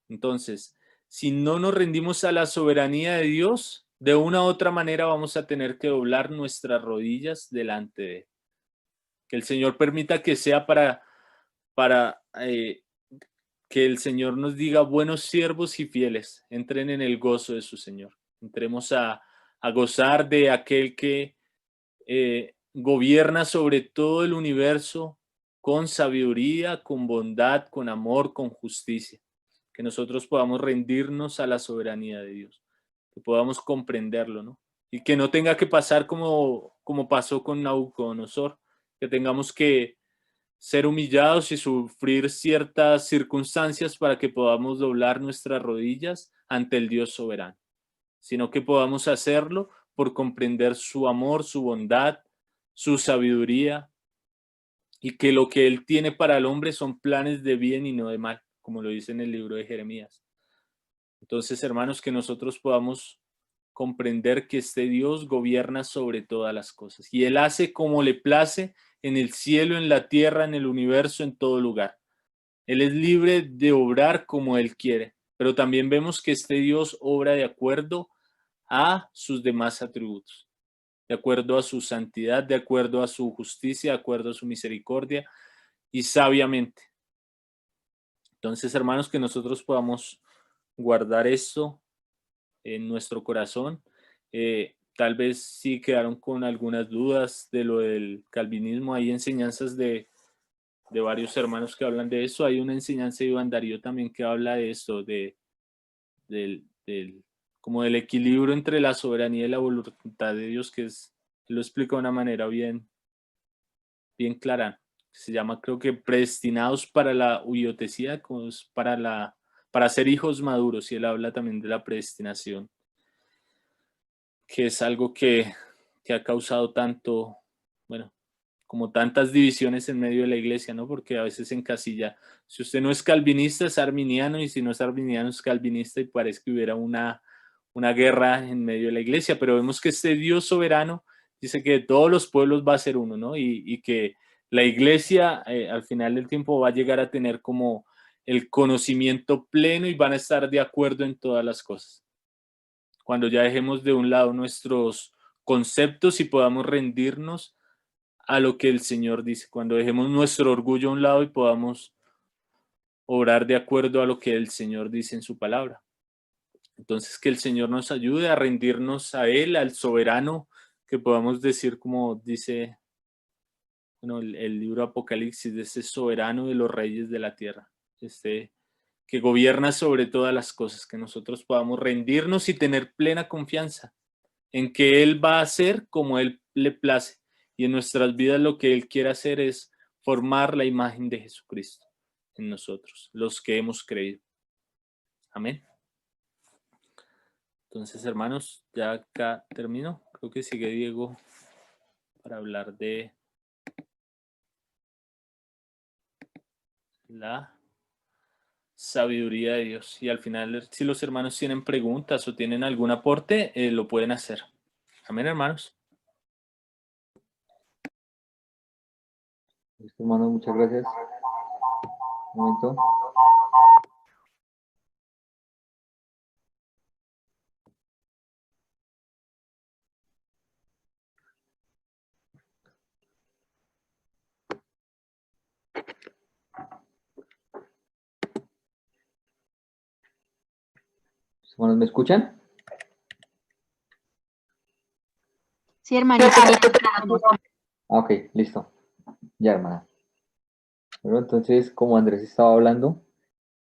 Speaker 1: Entonces, si no nos rendimos a la soberanía de Dios, de una u otra manera vamos a tener que doblar nuestras rodillas delante de Él. Que el Señor permita que sea para que el Señor nos diga: buenos siervos y fieles, entren en el gozo de su Señor. Entremos a gozar de aquel que gobierna sobre todo el universo con sabiduría, con bondad, con amor, con justicia. Que nosotros podamos rendirnos a la soberanía de Dios, que podamos comprenderlo, ¿no? Y que no tenga que pasar como pasó con Nabucodonosor, que tengamos que ser humillados y sufrir ciertas circunstancias para que podamos doblar nuestras rodillas ante el Dios soberano, sino que podamos hacerlo por comprender su amor, su bondad, su sabiduría, y que lo que Él tiene para el hombre son planes de bien y no de mal, como lo dice en el libro de Jeremías. Entonces, hermanos, que nosotros podamos comprender que este Dios gobierna sobre todas las cosas y Él hace como le place en el cielo, en la tierra, en el universo, en todo lugar. Él es libre de obrar como Él quiere, pero también vemos que este Dios obra de acuerdo a sus demás atributos, de acuerdo a su santidad, de acuerdo a su justicia, de acuerdo a su misericordia y sabiamente. Entonces, hermanos, que nosotros podamos guardar esto en nuestro corazón. Tal vez sí quedaron con algunas dudas de lo del calvinismo. Hay enseñanzas de varios hermanos que hablan de eso. Hay una enseñanza de Iván Darío también que habla de esto, como del equilibrio entre la soberanía y la voluntad de Dios, lo explica de una manera bien clara. Se llama, creo que, predestinados para la huiotesía, para ser hijos maduros, y él habla también de la predestinación, que es algo que ha causado tanto, bueno, como tantas divisiones en medio de la iglesia, ¿no? Porque a veces encasilla, si usted no es calvinista, es arminiano, y si no es arminiano, es calvinista, y parece que hubiera una guerra en medio de la iglesia, pero vemos que este Dios soberano dice que de todos los pueblos va a ser uno, ¿no? Y que la iglesia al final del tiempo va a llegar a tener como el conocimiento pleno y van a estar de acuerdo en todas las cosas. Cuando ya dejemos de un lado nuestros conceptos y podamos rendirnos a lo que el Señor dice, cuando dejemos nuestro orgullo a un lado y podamos obrar de acuerdo a lo que el Señor dice en su palabra. Entonces, que el Señor nos ayude a rendirnos a Él, al soberano, que podamos decir, como dice, bueno, el libro Apocalipsis, de ese soberano de los reyes de la tierra, que gobierna sobre todas las cosas, que nosotros podamos rendirnos y tener plena confianza en que Él va a hacer como Él le place. Y en nuestras vidas lo que Él quiere hacer es formar la imagen de Jesucristo en nosotros, los que hemos creído. Amén. Entonces, hermanos, ya acá termino. Creo que sigue Diego para hablar de la sabiduría de Dios. Y al final, si los hermanos tienen preguntas o tienen algún aporte, lo pueden hacer. Amén, hermanos.
Speaker 2: Listo, hermano, muchas gracias. Un momento. Hermanos, ¿me escuchan?
Speaker 3: Sí, hermanito.
Speaker 2: Ok, listo. Ya, hermana. Bueno, entonces, como Andrés estaba hablando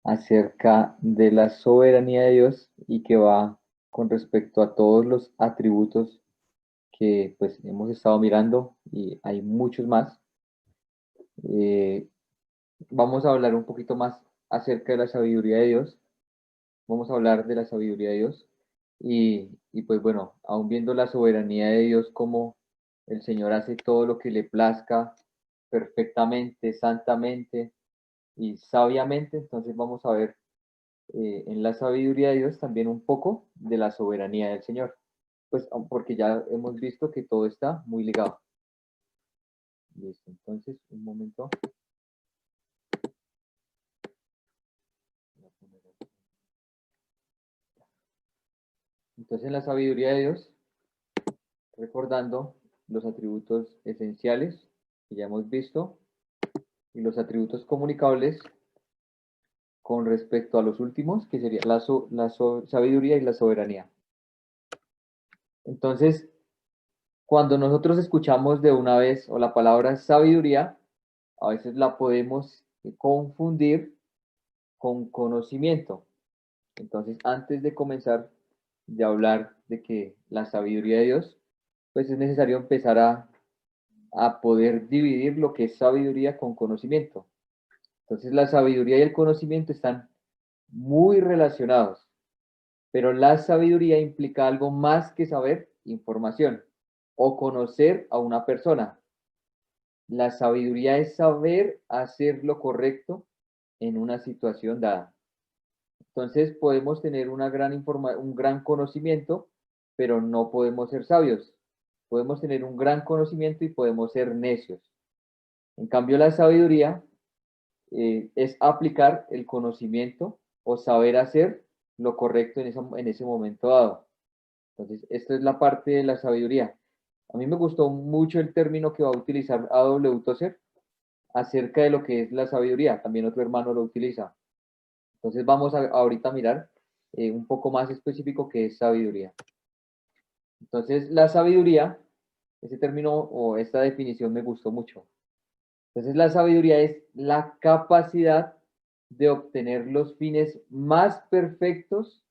Speaker 2: acerca de la soberanía de Dios y que va con respecto a todos los atributos que pues hemos estado mirando y hay muchos más, vamos a hablar un poquito más acerca de la sabiduría de Dios. Vamos a hablar de la sabiduría de Dios. Y pues bueno, aún viendo la soberanía de Dios, como el Señor hace todo lo que le plazca perfectamente, santamente y sabiamente, entonces vamos a ver en la sabiduría de Dios también un poco de la soberanía del Señor. Pues porque ya hemos visto que todo está muy ligado. Listo, entonces un momento. Entonces en la sabiduría de Dios, recordando los atributos esenciales que ya hemos visto y los atributos comunicables con respecto a los últimos, que sería sabiduría y la soberanía. Entonces, cuando nosotros escuchamos de una vez o la palabra sabiduría, a veces la podemos confundir con conocimiento. Entonces, antes de comenzar de hablar de que la sabiduría de Dios, pues es necesario empezar a poder dividir lo que es sabiduría con conocimiento. Entonces, la sabiduría y el conocimiento están muy relacionados, pero la sabiduría implica algo más que saber información o conocer a una persona. La sabiduría es saber hacer lo correcto en una situación dada. Entonces podemos tener un gran conocimiento, pero no podemos ser sabios. Podemos tener un gran conocimiento y podemos ser necios. En cambio, la sabiduría es aplicar el conocimiento o saber hacer lo correcto en ese momento dado. Entonces, esta es la parte de la sabiduría. A mí me gustó mucho el término que va a utilizar A.W. Tozer acerca de lo que es la sabiduría. También otro hermano lo utiliza. Entonces, vamos ahorita a mirar un poco más específico qué es sabiduría. Entonces, la sabiduría, ese término o esta definición me gustó mucho. Entonces, la sabiduría es la capacidad de obtener los fines más perfectos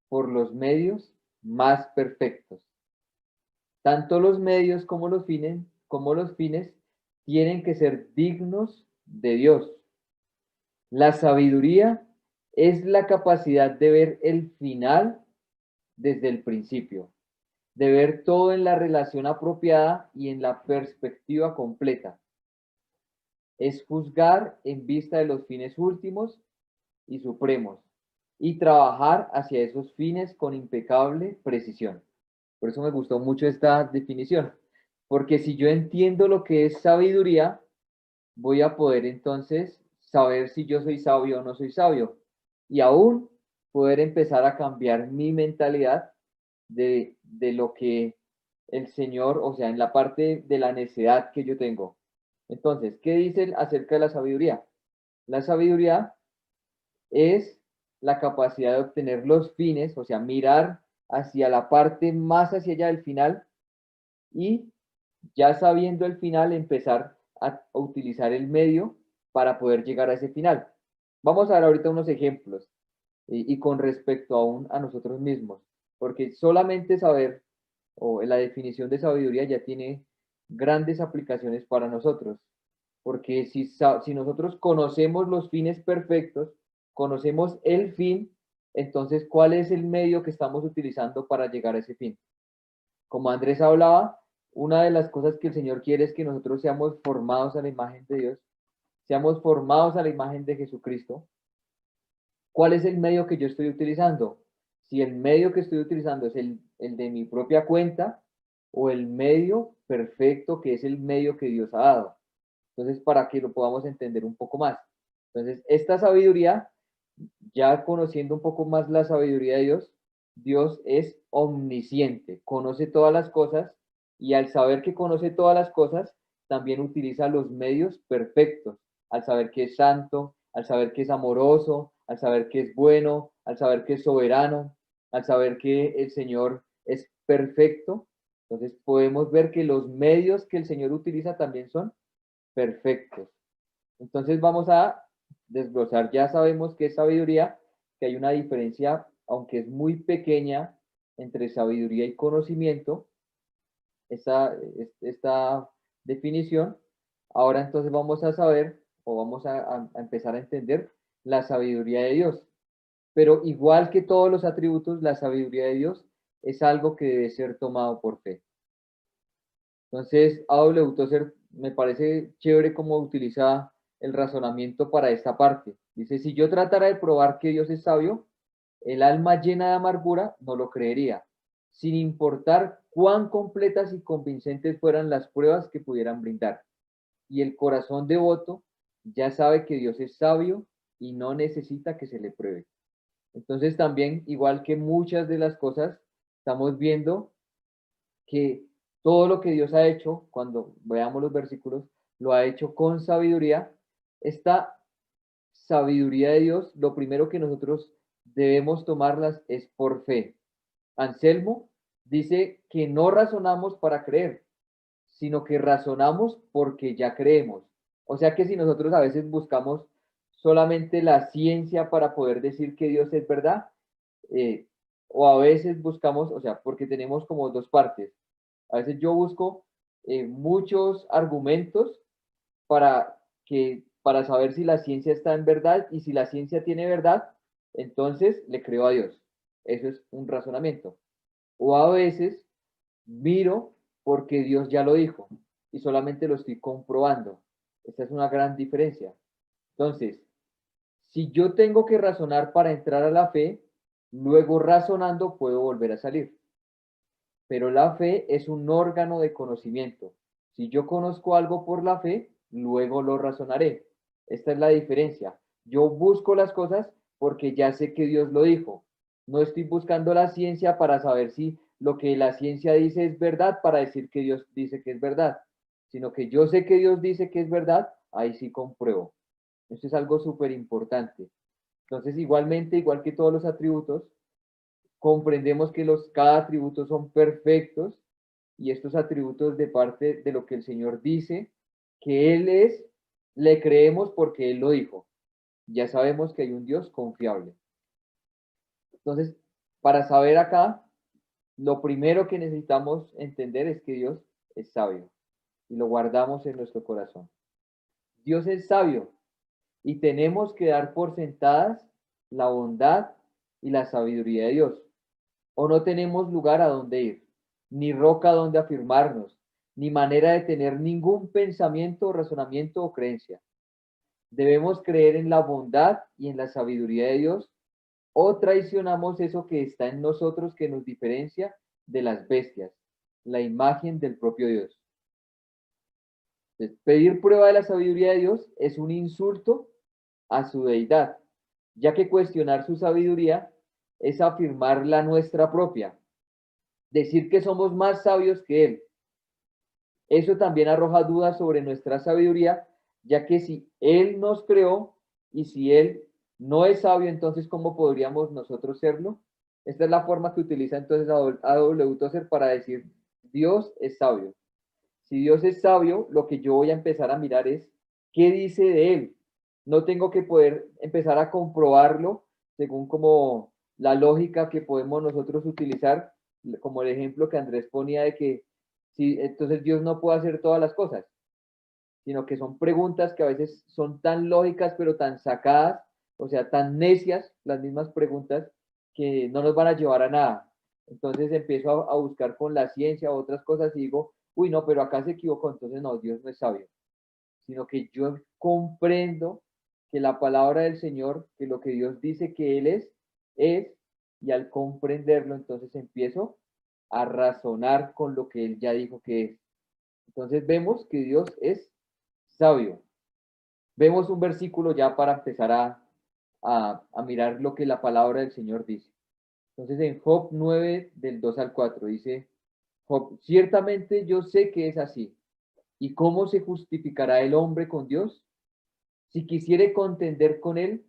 Speaker 2: por los medios más perfectos. Tanto los medios como los fines tienen que ser dignos de Dios. La sabiduría es la capacidad de ver el final desde el principio, de ver todo en la relación apropiada y en la perspectiva completa. Es juzgar en vista de los fines últimos y supremos y trabajar hacia esos fines con impecable precisión. Por eso me gustó mucho esta definición, porque si yo entiendo lo que es sabiduría, voy a poder entonces saber si yo soy sabio o no soy sabio y aún poder empezar a cambiar mi mentalidad de lo que el Señor, o sea, en la parte de la necedad que yo tengo. Entonces, ¿qué dice acerca de la sabiduría? La sabiduría es la capacidad de obtener los fines, o sea, mirar hacia la parte más hacia allá del final y ya sabiendo el final empezar a utilizar el medio para poder llegar a ese final. Vamos a ver ahorita unos ejemplos y con respecto aún a nosotros mismos, porque solamente saber o la definición de sabiduría ya tiene grandes aplicaciones para nosotros, porque si nosotros conocemos los fines perfectos, conocemos el fin, entonces, ¿cuál es el medio que estamos utilizando para llegar a ese fin? Como Andrés hablaba, una de las cosas que el Señor quiere es que nosotros seamos formados a la imagen de Dios, seamos formados a la imagen de Jesucristo. ¿Cuál es el medio que yo estoy utilizando? Si el medio que estoy utilizando es el de mi propia cuenta o el medio perfecto que es el medio que Dios ha dado. Entonces, para que lo podamos entender un poco más. Entonces, esta sabiduría, ya conociendo un poco más la sabiduría de Dios, Dios es omnisciente, conoce todas las cosas y al saber que conoce todas las cosas, también utiliza los medios perfectos, al saber que es santo, al saber que es amoroso, al saber que es bueno, al saber que es soberano, al saber que el Señor es perfecto. Entonces podemos ver que los medios que el Señor utiliza también son perfectos. Entonces vamos a desglosar. Ya sabemos que es sabiduría, que hay una diferencia, aunque es muy pequeña, entre sabiduría y conocimiento. Esta definición. Ahora entonces vamos a saber o vamos a empezar a entender la sabiduría de Dios. Pero igual que todos los atributos, la sabiduría de Dios es algo que debe ser tomado por fe. Entonces, A.W. Tozer me parece chévere cómo utiliza el razonamiento para esta parte. Dice, si yo tratara de probar que Dios es sabio, el alma llena de amargura no lo creería, sin importar cuán completas y convincentes fueran las pruebas que pudieran brindar. Y el corazón devoto ya sabe que Dios es sabio y no necesita que se le pruebe. Entonces también, igual que muchas de las cosas, estamos viendo que todo lo que Dios ha hecho, cuando veamos los versículos, lo ha hecho con sabiduría. Esta sabiduría de Dios, lo primero que nosotros debemos tomarlas es por fe. Anselmo dice que no razonamos para creer, sino que razonamos porque ya creemos. O sea que si nosotros a veces buscamos solamente la ciencia para poder decir que Dios es verdad, eh, o a veces buscamos, o sea, porque tenemos como dos partes. A veces yo busco muchos argumentos para saber si la ciencia está en verdad, y si la ciencia tiene verdad, entonces le creo a Dios. Eso es un razonamiento. O a veces miro porque Dios ya lo dijo y solamente lo estoy comprobando. Esta es una gran diferencia. Entonces, si yo tengo que razonar para entrar a la fe, luego razonando puedo volver a salir. Pero la fe es un órgano de conocimiento. Si yo conozco algo por la fe, luego lo razonaré. Esta es la diferencia. Yo busco las cosas porque ya sé que Dios lo dijo. No estoy buscando la ciencia para saber si lo que la ciencia dice es verdad para decir que Dios dice que es verdad, sino que yo sé que Dios dice que es verdad, ahí sí compruebo. Esto es algo súper importante. Entonces, igualmente, igual que todos los atributos, comprendemos que cada atributo son perfectos, y estos atributos de parte de lo que el Señor dice que Él es, le creemos porque Él lo dijo. Ya sabemos que hay un Dios confiable. Entonces, para saber acá, lo primero que necesitamos entender es que Dios es sabio y lo guardamos en nuestro corazón. Dios es sabio y tenemos que dar por sentadas la bondad y la sabiduría de Dios, o no tenemos lugar a donde ir, ni roca donde afirmarnos, ni manera de tener ningún pensamiento, razonamiento o creencia. Debemos creer en la bondad y en la sabiduría de Dios, o traicionamos eso que está en nosotros, que nos diferencia de las bestias, la imagen del propio Dios. Entonces, pedir prueba de la sabiduría de Dios es un insulto a su deidad, ya que cuestionar su sabiduría es afirmar la nuestra propia, decir que somos más sabios que Él. Eso también arroja dudas sobre nuestra sabiduría, ya que si Él nos creó y si Él no es sabio, entonces ¿cómo podríamos nosotros serlo? Esta es la forma que utiliza entonces A.W. Tozer para decir Dios es sabio. Si Dios es sabio, lo que yo voy a empezar a mirar es qué dice de Él. No tengo que poder empezar a comprobarlo según como la lógica que podemos nosotros utilizar, como el ejemplo que Andrés ponía de que si entonces Dios no puede hacer todas las cosas, sino que son preguntas que a veces son tan lógicas pero tan sacadas, o sea, tan necias las mismas preguntas, que no nos van a llevar a nada. Entonces empiezo a buscar con la ciencia otras cosas y digo, uy, no, pero acá se equivocó, entonces no, Dios no es sabio, sino que yo comprendo que la palabra del Señor, que lo que Dios dice que Él es, y al comprenderlo, entonces empiezo a razonar con lo que Él ya dijo que es. Entonces vemos que Dios es sabio. Vemos un versículo ya para empezar a mirar lo que la palabra del Señor dice. Entonces en Job 9, del 2 al 4, dice, Job, ciertamente yo sé que es así. ¿Y cómo se justificará el hombre con Dios? Si quisiere contender con él,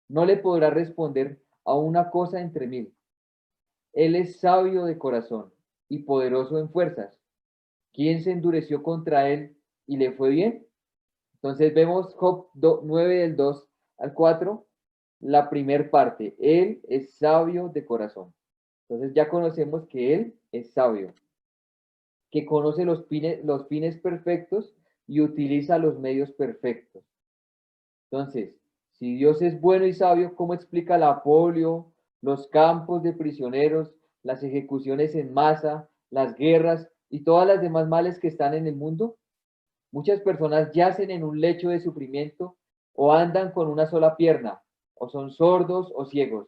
Speaker 2: no le podrá responder a una cosa entre mil. Él es sabio de corazón y poderoso en fuerzas. ¿Quién se endureció contra él y le fue bien? Entonces vemos Job 9 del 2 al 4, la primer parte. Él es sabio de corazón. Entonces ya conocemos que él es sabio, que conoce los fines perfectos y utiliza los medios perfectos. Entonces, Si Dios es bueno y sabio, ¿cómo explica la polio, los campos de prisioneros, las ejecuciones en masa, las guerras y todas las demás males que están en el mundo? Muchas personas yacen en un lecho de sufrimiento o andan con una sola pierna, o son sordos o ciegos.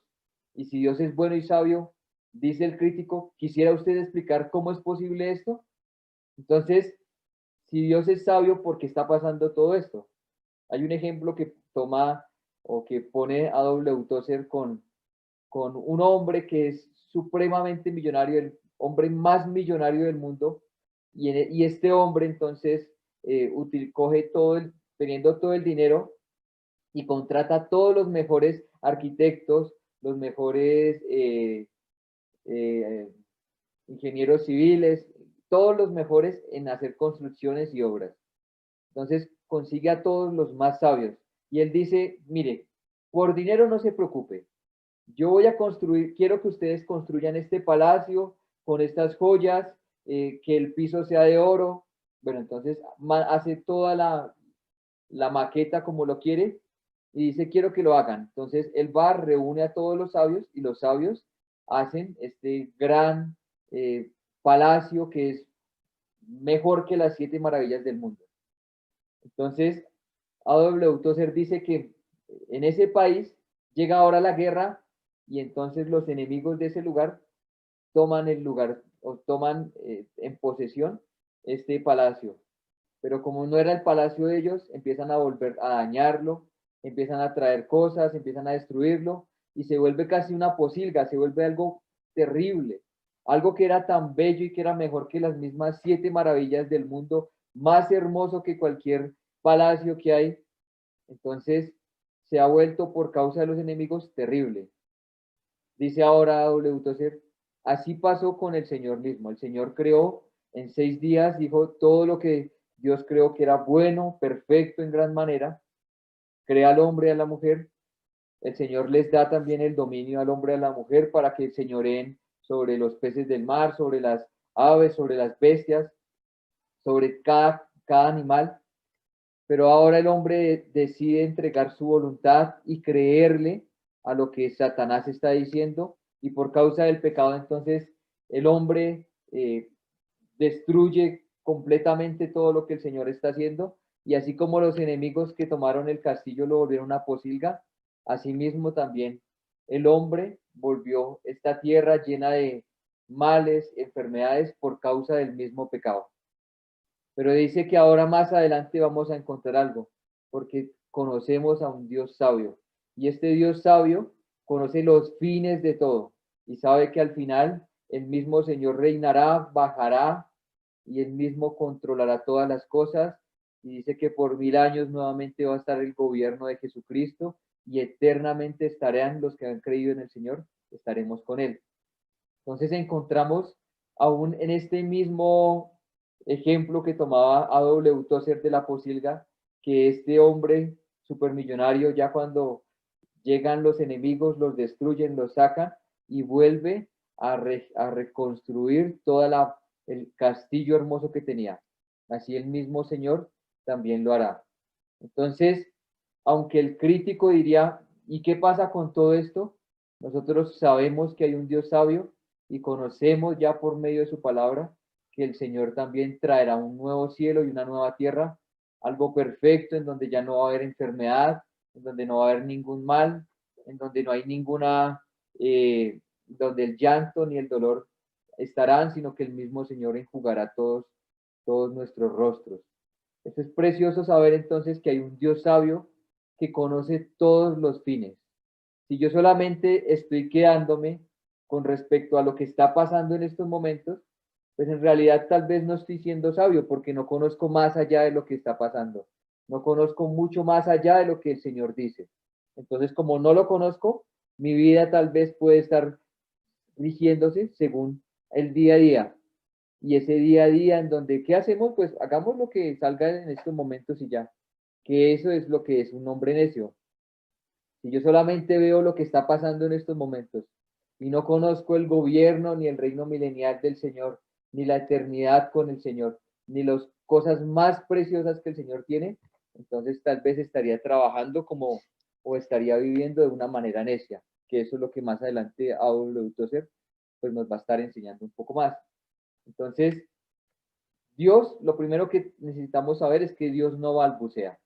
Speaker 2: Y si Dios es bueno y sabio, dice el crítico, ¿quisiera usted explicar cómo es posible esto? Entonces, si Dios es sabio, ¿por qué está pasando todo esto? Hay un ejemplo que toma o que pone a W. Tozer con un hombre que es supremamente millonario, el hombre más millonario del mundo, y este hombre entonces coge teniendo todo el dinero y contrata a todos los mejores arquitectos, los mejores eh, ingenieros civiles, todos los mejores en hacer construcciones y obras. Entonces consigue a todos los más sabios. Y él dice, mire, por dinero no se preocupe. Yo voy a construir, quiero que ustedes construyan este palacio con estas joyas, que el piso sea de oro. Bueno, entonces hace toda la maqueta como lo quiere y dice, quiero que lo hagan. Entonces él va, reúne a todos los sabios y los sabios hacen este gran palacio que es mejor que las 7 maravillas del mundo. Entonces, A.W. Tozer dice que en ese país llega ahora la guerra y entonces los enemigos de ese lugar toman el lugar o toman en posesión este palacio. Pero como no era el palacio de ellos, empiezan a volver a dañarlo, empiezan a traer cosas, empiezan a destruirlo y se vuelve casi una posilga, se vuelve algo terrible, algo que era tan bello y que era mejor que las mismas 7 maravillas del mundo, más hermoso que cualquier palacio que hay. Entonces se ha vuelto por causa de los enemigos terrible. Dice ahora W. Tozer, así pasó con el Señor mismo. El Señor creó en 6 días, dijo todo lo que Dios creó que era bueno, perfecto en gran manera. Crea al hombre y a la mujer. El Señor les da también el dominio al hombre y a la mujer para que señoreen sobre los peces del mar, sobre las aves, sobre las bestias, sobre cada animal. Pero ahora el hombre decide entregar su voluntad y creerle a lo que Satanás está diciendo, y por causa del pecado entonces el hombre destruye completamente todo lo que el Señor está haciendo, y así como los enemigos que tomaron el castillo lo volvieron una posilga, asimismo también el hombre volvió esta tierra llena de males, enfermedades por causa del mismo pecado. Pero dice que ahora más adelante vamos a encontrar algo, porque conocemos a un Dios sabio. Y este Dios sabio conoce los fines de todo y sabe que al final el mismo Señor reinará, bajará y él mismo controlará todas las cosas. Y dice que por 1000 años nuevamente va a estar el gobierno de Jesucristo y eternamente estarán los que han creído en el Señor, estaremos con él. Entonces encontramos aún en este mismo ejemplo que tomaba A.W. Tozer de la posilga, que este hombre supermillonario, ya cuando llegan los enemigos, los destruyen, los sacan y vuelve a reconstruir toda el castillo hermoso que tenía. Así el mismo Señor también lo hará. Entonces, aunque el crítico diría, ¿y qué pasa con todo esto? Nosotros sabemos que hay un Dios sabio y conocemos ya por medio de su palabra que el Señor también traerá un nuevo cielo y una nueva tierra, algo perfecto en donde ya no va a haber enfermedad, en donde no va a haber ningún mal, en donde no hay donde el llanto ni el dolor estarán, sino que el mismo Señor enjugará todos nuestros rostros. Esto es precioso saber entonces que hay un Dios sabio que conoce todos los fines. Si yo solamente estoy quedándome con respecto a lo que está pasando en estos momentos, pues en realidad tal vez no estoy siendo sabio porque no conozco más allá de lo que está pasando. No conozco mucho más allá de lo que el Señor dice. Entonces, como no lo conozco, mi vida tal vez puede estar rigiéndose según el día a día. Y ese día a día en donde, ¿qué hacemos? Pues hagamos lo que salga en estos momentos y ya. Que eso es lo que es un hombre necio. Si yo solamente veo lo que está pasando en estos momentos y no conozco el gobierno ni el reino milenial del Señor, ni la eternidad con el Señor, ni las cosas más preciosas que el Señor tiene, entonces tal vez estaría trabajando como o estaría viviendo de una manera necia, que eso es lo que más adelante A.W. Tozer pues nos va a estar enseñando un poco más. Entonces, Dios, lo primero que necesitamos saber es que Dios no balbucea.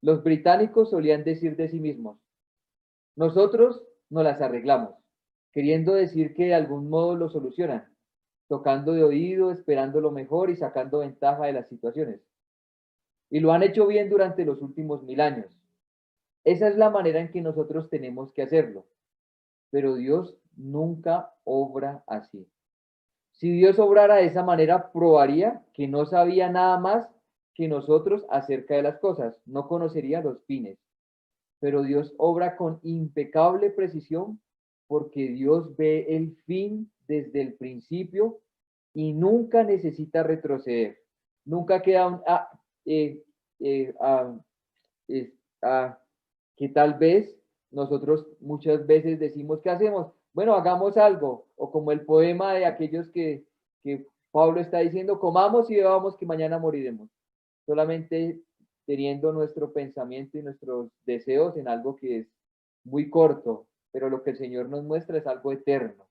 Speaker 2: Los británicos solían decir de sí mismos, nosotros nos las arreglamos, queriendo decir que de algún modo lo solucionan, tocando de oído, esperando lo mejor y sacando ventaja de las situaciones. Y lo han hecho bien durante los últimos 1000 años. Esa es la manera en que nosotros tenemos que hacerlo. Pero Dios nunca obra así. Si Dios obrara de esa manera, probaría que no sabía nada más que nosotros acerca de las cosas, no conocería los fines. Pero Dios obra con impecable precisión porque Dios ve el fin desde el principio y nunca necesita retroceder. Nunca queda un es, que tal vez nosotros muchas veces decimos, ¿qué hacemos? Bueno, hagamos algo, o como el poema de aquellos que Pablo está diciendo, comamos y bebamos que mañana moriremos. Solamente teniendo nuestro pensamiento y nuestros deseos en algo que es muy corto, pero lo que el Señor nos muestra es algo eterno.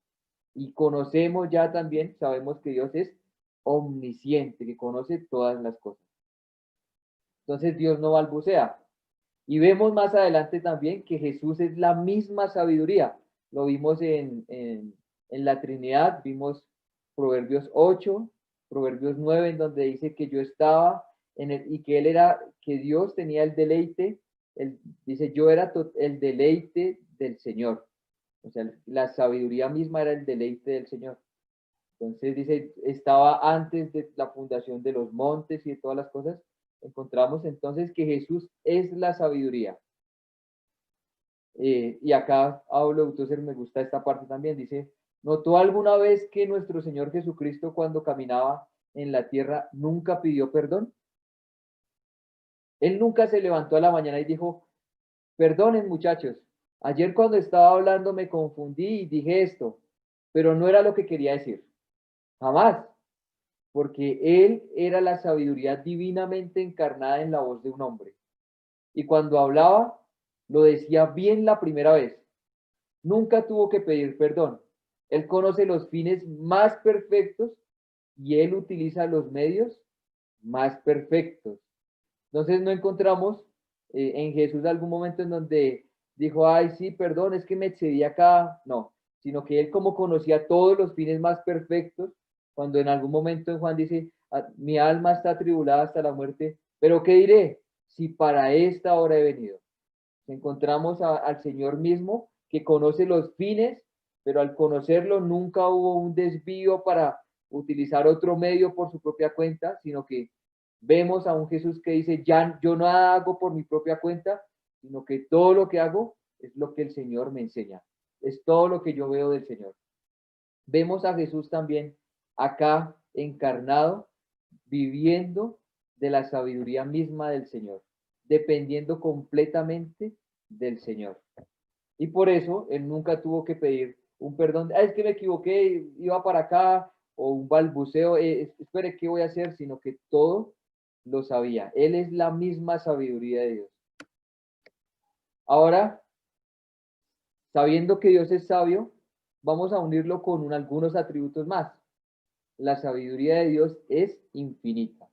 Speaker 2: Y conocemos ya también, sabemos que Dios es omnisciente, que conoce todas las cosas. Entonces Dios no balbucea. Y vemos más adelante también que Jesús es la misma sabiduría. Lo vimos en la Trinidad, vimos Proverbios 8, Proverbios 9, en donde dice que yo estaba y que él era, que Dios tenía el deleite, dice yo era el deleite del Señor. O sea, la sabiduría misma era el deleite del Señor. Entonces dice, estaba antes de la fundación de los montes y de todas las cosas. Encontramos entonces que Jesús es la sabiduría. Y acá hablo, entonces me gusta esta parte también, dice, ¿notó alguna vez que nuestro Señor Jesucristo cuando caminaba en la tierra nunca pidió perdón? Él nunca se levantó a la mañana y dijo, perdonen muchachos, ayer cuando estaba hablando me confundí y dije esto, pero no era lo que quería decir. Jamás, porque Él era la sabiduría divinamente encarnada en la voz de un hombre. Y cuando hablaba, lo decía bien la primera vez. Nunca tuvo que pedir perdón. Él conoce los fines más perfectos y Él utiliza los medios más perfectos. Entonces no encontramos en Jesús algún momento en donde dijo, ay, sí, perdón, es que me excedí acá. No, sino que Él como conocía todos los fines más perfectos, cuando en algún momento en Juan dice, mi alma está atribulada hasta la muerte, pero ¿qué diré? Si para esta hora he venido. Encontramos al Señor mismo que conoce los fines, pero al conocerlo nunca hubo un desvío para utilizar otro medio por su propia cuenta, sino que vemos a un Jesús que dice, ya yo no hago por mi propia cuenta, sino que todo lo que hago es lo que el Señor me enseña, es todo lo que yo veo del Señor. Vemos a Jesús también acá encarnado, viviendo de la sabiduría misma del Señor, dependiendo completamente del Señor. Y por eso él nunca tuvo que pedir un perdón, es que me equivoqué, iba para acá, o un balbuceo, espere, ¿qué voy a hacer? Sino que todo lo sabía. Él es la misma sabiduría de Dios. Ahora, sabiendo que Dios es sabio, vamos a unirlo con algunos atributos más. La sabiduría de Dios es infinita.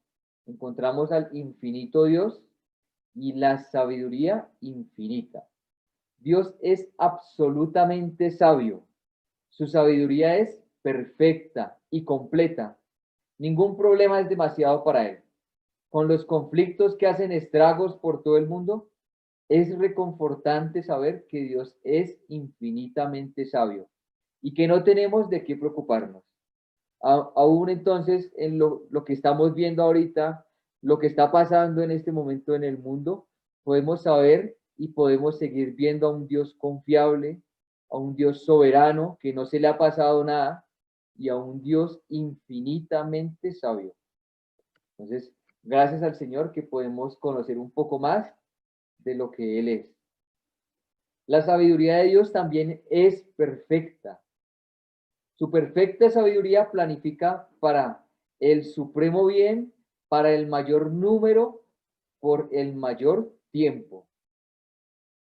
Speaker 2: Encontramos al infinito Dios y la sabiduría infinita. Dios es absolutamente sabio. Su sabiduría es perfecta y completa. Ningún problema es demasiado para él. Con los conflictos que hacen estragos por todo el mundo, es reconfortante saber que Dios es infinitamente sabio y que no tenemos de qué preocuparnos. Aún entonces, en lo que estamos viendo ahorita, lo que está pasando en este momento en el mundo, podemos saber y podemos seguir viendo a un Dios confiable, a un Dios soberano que no se le ha pasado nada y a un Dios infinitamente sabio. Entonces, gracias al Señor que podemos conocer un poco más de lo que Él es. La sabiduría de Dios también es perfecta. Su perfecta sabiduría planifica para el supremo bien, para el mayor número, por el mayor tiempo.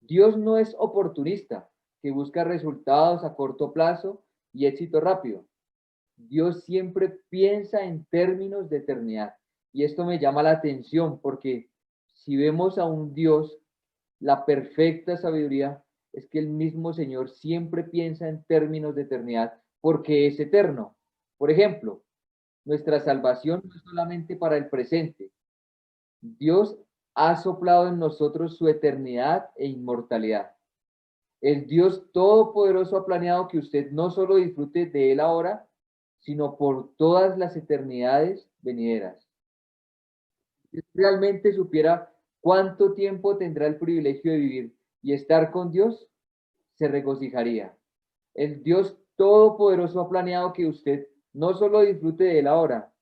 Speaker 2: Dios no es oportunista, que busca resultados a corto plazo y éxito rápido. Dios siempre piensa en términos de eternidad. Y esto me llama la atención porque si vemos a un Dios, la perfecta sabiduría es que el mismo Señor siempre piensa en términos de eternidad porque es eterno. Por ejemplo, nuestra salvación no es solamente para el presente. Dios ha soplado en nosotros su eternidad e inmortalidad. El Dios Todopoderoso ha planeado que usted no solo disfrute de Él ahora, sino por todas las eternidades venideras. Si realmente supiera cuánto tiempo tendrá el privilegio de vivir y estar con Dios, se regocijaría. El Dios Todopoderoso ha planeado que usted no solo disfrute de Él ahora,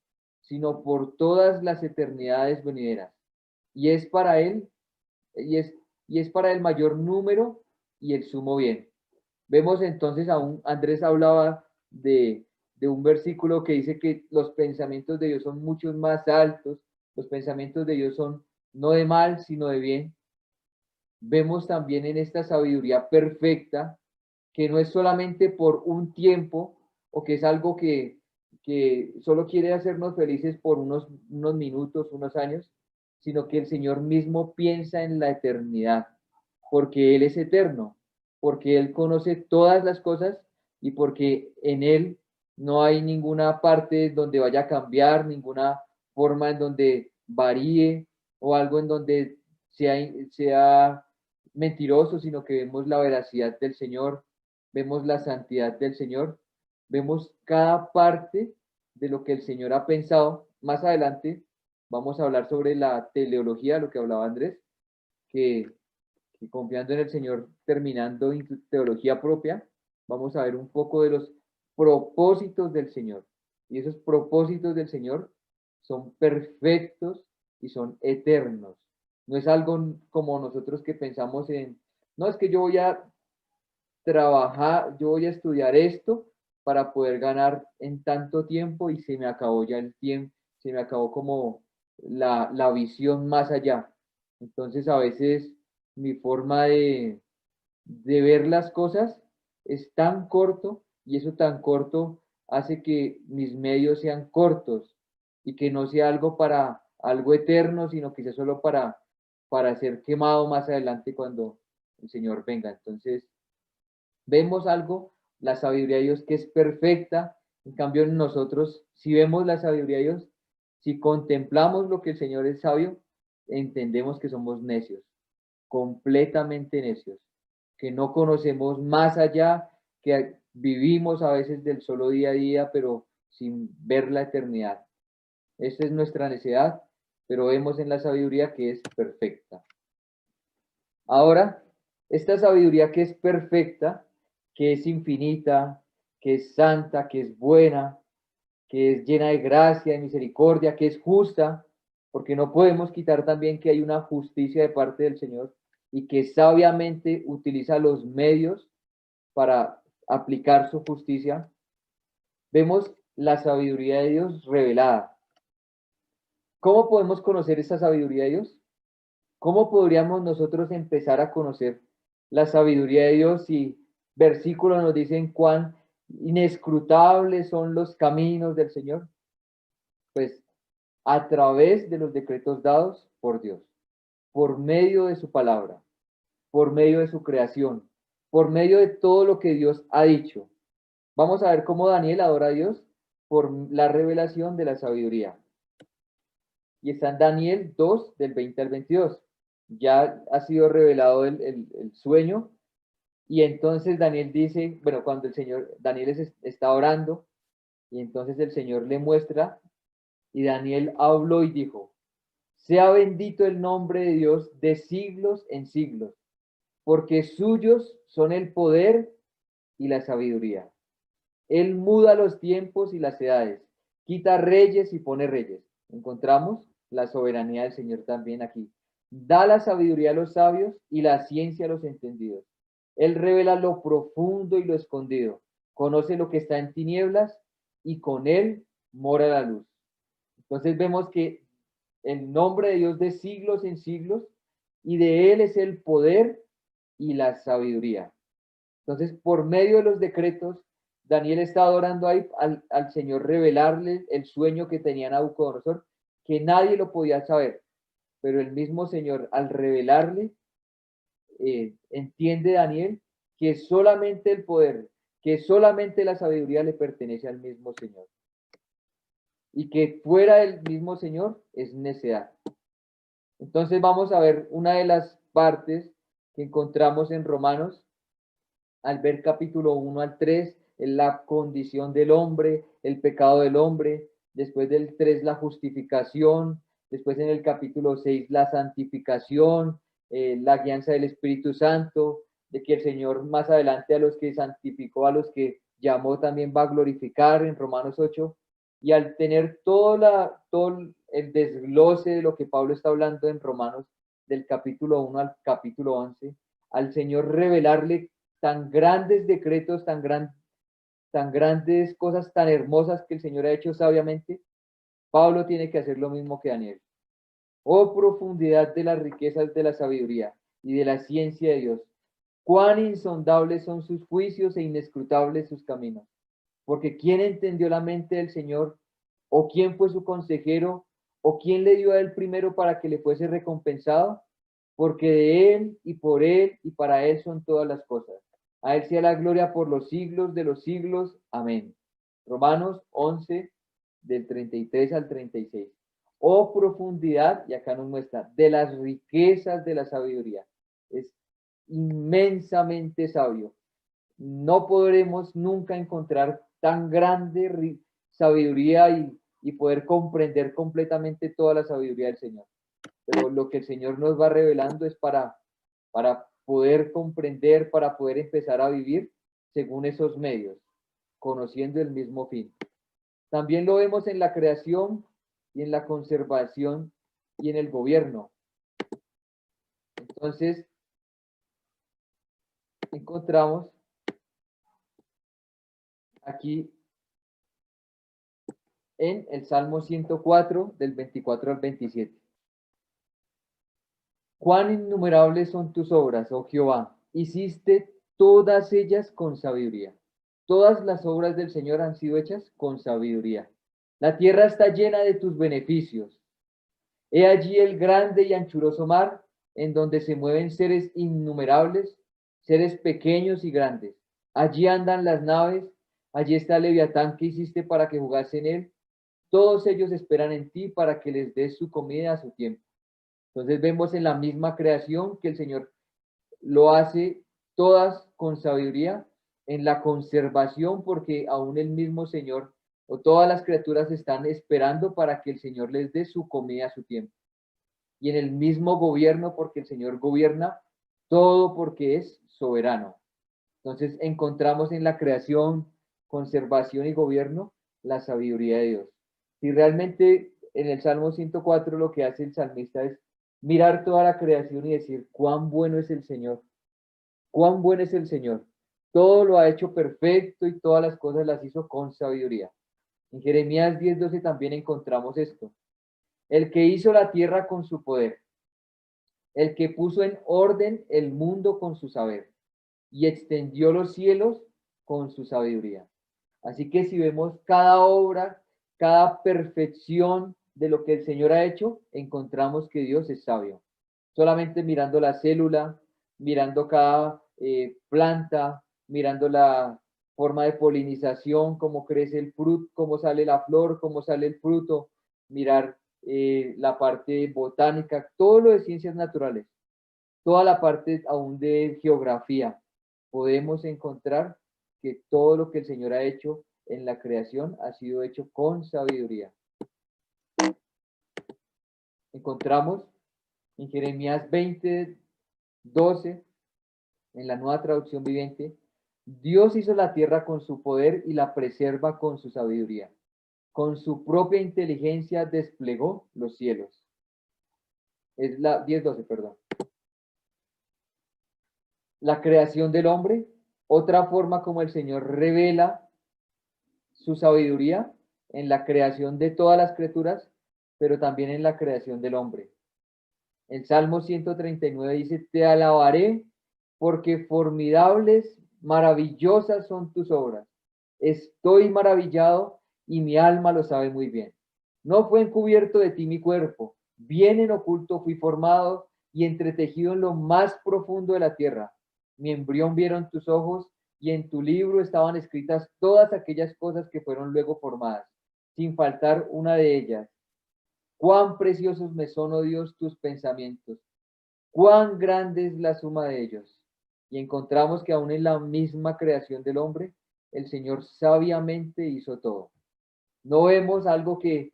Speaker 2: sino por todas las eternidades venideras. Y es para Él, y es para el mayor número y el sumo bien. Vemos entonces Andrés hablaba de un versículo que dice que los pensamientos de Dios son mucho más altos, los pensamientos de Dios son no de mal, sino de bien. Vemos también en esta sabiduría perfecta que no es solamente por un tiempo o que es algo que solo quiere hacernos felices por unos minutos, unos años, sino que el Señor mismo piensa en la eternidad, porque Él es eterno, porque Él conoce todas las cosas y porque en Él no hay ninguna parte donde vaya a cambiar, ninguna forma en donde varíe o algo en donde sea mentiroso, sino que vemos la veracidad del Señor, vemos la santidad del Señor, vemos cada parte de lo que el Señor ha pensado. Más adelante vamos a hablar sobre la teleología, lo que hablaba Andrés, que confiando en el Señor, terminando en teología propia, vamos a ver un poco de los propósitos del Señor. Y esos propósitos del Señor son perfectos y son eternos. No es algo como nosotros que pensamos en, no, es que yo voy a trabajar, yo voy a estudiar esto para poder ganar en tanto tiempo y se me acabó ya el tiempo, se me acabó como la visión más allá. Entonces a veces mi forma de ver las cosas es tan corto y eso tan corto hace que mis medios sean cortos y que no sea algo para algo eterno, sino que sea solo para ser quemado más adelante cuando el Señor venga. Entonces, vemos algo, la sabiduría de Dios que es perfecta, en cambio nosotros, si vemos la sabiduría de Dios, si contemplamos lo que el Señor es sabio, entendemos que somos necios, completamente necios, que no conocemos más allá, que vivimos a veces del solo día a día, pero sin ver la eternidad. Esta es nuestra necedad, pero vemos en la sabiduría que es perfecta. Ahora, esta sabiduría que es perfecta, que es infinita, que es santa, que es buena, que es llena de gracia, de misericordia, que es justa, porque no podemos quitar también que hay una justicia de parte del Señor y que sabiamente utiliza los medios para aplicar su justicia. Vemos la sabiduría de Dios revelada. ¿Cómo podemos conocer esa sabiduría de Dios? ¿Cómo podríamos nosotros empezar a conocer la sabiduría de Dios si versículos nos dicen cuán inescrutables son los caminos del Señor? Pues a través de los decretos dados por Dios, por medio de su palabra, por medio de su creación, por medio de todo lo que Dios ha dicho. Vamos a ver cómo Daniel adora a Dios por la revelación de la sabiduría. Y está en Daniel 2, del 20 al 22. Ya ha sido revelado el sueño. Y entonces Daniel dice, bueno, cuando Daniel está orando, y entonces el Señor le muestra, y Daniel habló y dijo, sea bendito el nombre de Dios de siglos en siglos, porque suyos son el poder y la sabiduría. Él muda los tiempos y las edades, quita reyes y pone reyes. Encontramos la soberanía del Señor también aquí. Da la sabiduría a los sabios y la ciencia a los entendidos. Él revela lo profundo y lo escondido. Conoce lo que está en tinieblas y con él mora la luz. Entonces vemos que el nombre de Dios de siglos en siglos y de él es el poder y la sabiduría. Entonces, por medio de los decretos, Daniel estaba orando ahí al Señor revelarle el sueño que tenía Nabucodonosor, que nadie lo podía saber, pero el mismo Señor, al revelarle, entiende Daniel que solamente el poder, que solamente la sabiduría le pertenece al mismo Señor. Y que fuera del mismo Señor es necedad. Entonces vamos a ver una de las partes que encontramos en Romanos, al ver capítulo 1 al 3, en la condición del hombre, el pecado del hombre, después del 3 la justificación, después en el capítulo 6 la santificación, la guianza del Espíritu Santo, de que el Señor más adelante a los que santificó, a los que llamó también va a glorificar en Romanos 8, y al tener todo el desglose de lo que Pablo está hablando en Romanos, del capítulo 1 al capítulo 11, al Señor revelarle tan grandes decretos, tan grandes cosas tan hermosas que el Señor ha hecho sabiamente, Pablo tiene que hacer lo mismo que Daniel. Oh profundidad de las riquezas de la sabiduría y de la ciencia de Dios, cuán insondables son sus juicios e inescrutables sus caminos. Porque ¿quién entendió la mente del Señor? ¿O quién fue su consejero? ¿O quién le dio a él primero para que le fuese recompensado? Porque de él y para él son todas las cosas. A él sea la gloria por los siglos de los siglos. Amén. Romanos 11, del 33 al 36. Oh profundidad, y acá nos muestra, de las riquezas de la sabiduría. Es inmensamente sabio. No podremos nunca encontrar tan grande sabiduría y poder comprender completamente toda la sabiduría del Señor. Pero lo que el Señor nos va revelando es para poder comprender, para poder empezar a vivir según esos medios, conociendo el mismo fin. También lo vemos en la creación y en la conservación y en el gobierno. Entonces, encontramos aquí en el Salmo 104, del 24 al 27. Cuán innumerables son tus obras, oh Jehová, hiciste todas ellas con sabiduría. Todas las obras del Señor han sido hechas con sabiduría. La tierra está llena de tus beneficios. He allí el grande y anchuroso mar, en donde se mueven seres innumerables, seres pequeños y grandes. Allí andan las naves, allí está el Leviatán que hiciste para que jugase en él. Todos ellos esperan en ti para que les des su comida a su tiempo. Entonces vemos en la misma creación que el Señor lo hace todas con sabiduría, en la conservación, porque aún el mismo Señor o todas las criaturas están esperando para que el Señor les dé su comida a su tiempo. Y en el mismo gobierno, porque el Señor gobierna todo porque es soberano. Entonces encontramos en la creación, conservación y gobierno la sabiduría de Dios. Y realmente en el Salmo 104 lo que hace el salmista es mirar toda la creación y decir cuán bueno es el Señor, cuán bueno es el Señor. Todo lo ha hecho perfecto y todas las cosas las hizo con sabiduría. En Jeremías 10:12 también encontramos esto. El que hizo la tierra con su poder, el que puso en orden el mundo con su saber y extendió los cielos con su sabiduría. Así que si vemos cada obra, cada perfección de lo que el Señor ha hecho, encontramos que Dios es sabio. Solamente mirando la célula, mirando cada planta, mirando la forma de polinización, cómo crece el fruto, cómo sale la flor, cómo sale el fruto, mirar la parte botánica, todo lo de ciencias naturales, toda la parte aún de geografía, podemos encontrar que todo lo que el Señor ha hecho en la creación ha sido hecho con sabiduría. Encontramos en Jeremías 20:12, en la Nueva Traducción Viviente, Dios hizo la tierra con su poder y la preserva con su sabiduría. Con su propia inteligencia desplegó los cielos. Es la 10:12, perdón. La creación del hombre, otra forma como el Señor revela su sabiduría en la creación de todas las criaturas, pero también en la creación del hombre. El Salmo 139 dice, te alabaré porque formidables, maravillosas son tus obras. Estoy maravillado y mi alma lo sabe muy bien. No fue encubierto de ti mi cuerpo, bien en oculto fui formado y entretejido en lo más profundo de la tierra. Mi embrión vieron tus ojos y en tu libro estaban escritas todas aquellas cosas que fueron luego formadas, sin faltar una de ellas. Cuán preciosos me son, oh Dios, tus pensamientos, cuán grande es la suma de ellos. Y encontramos que aún en la misma creación del hombre, el Señor sabiamente hizo todo. No vemos algo que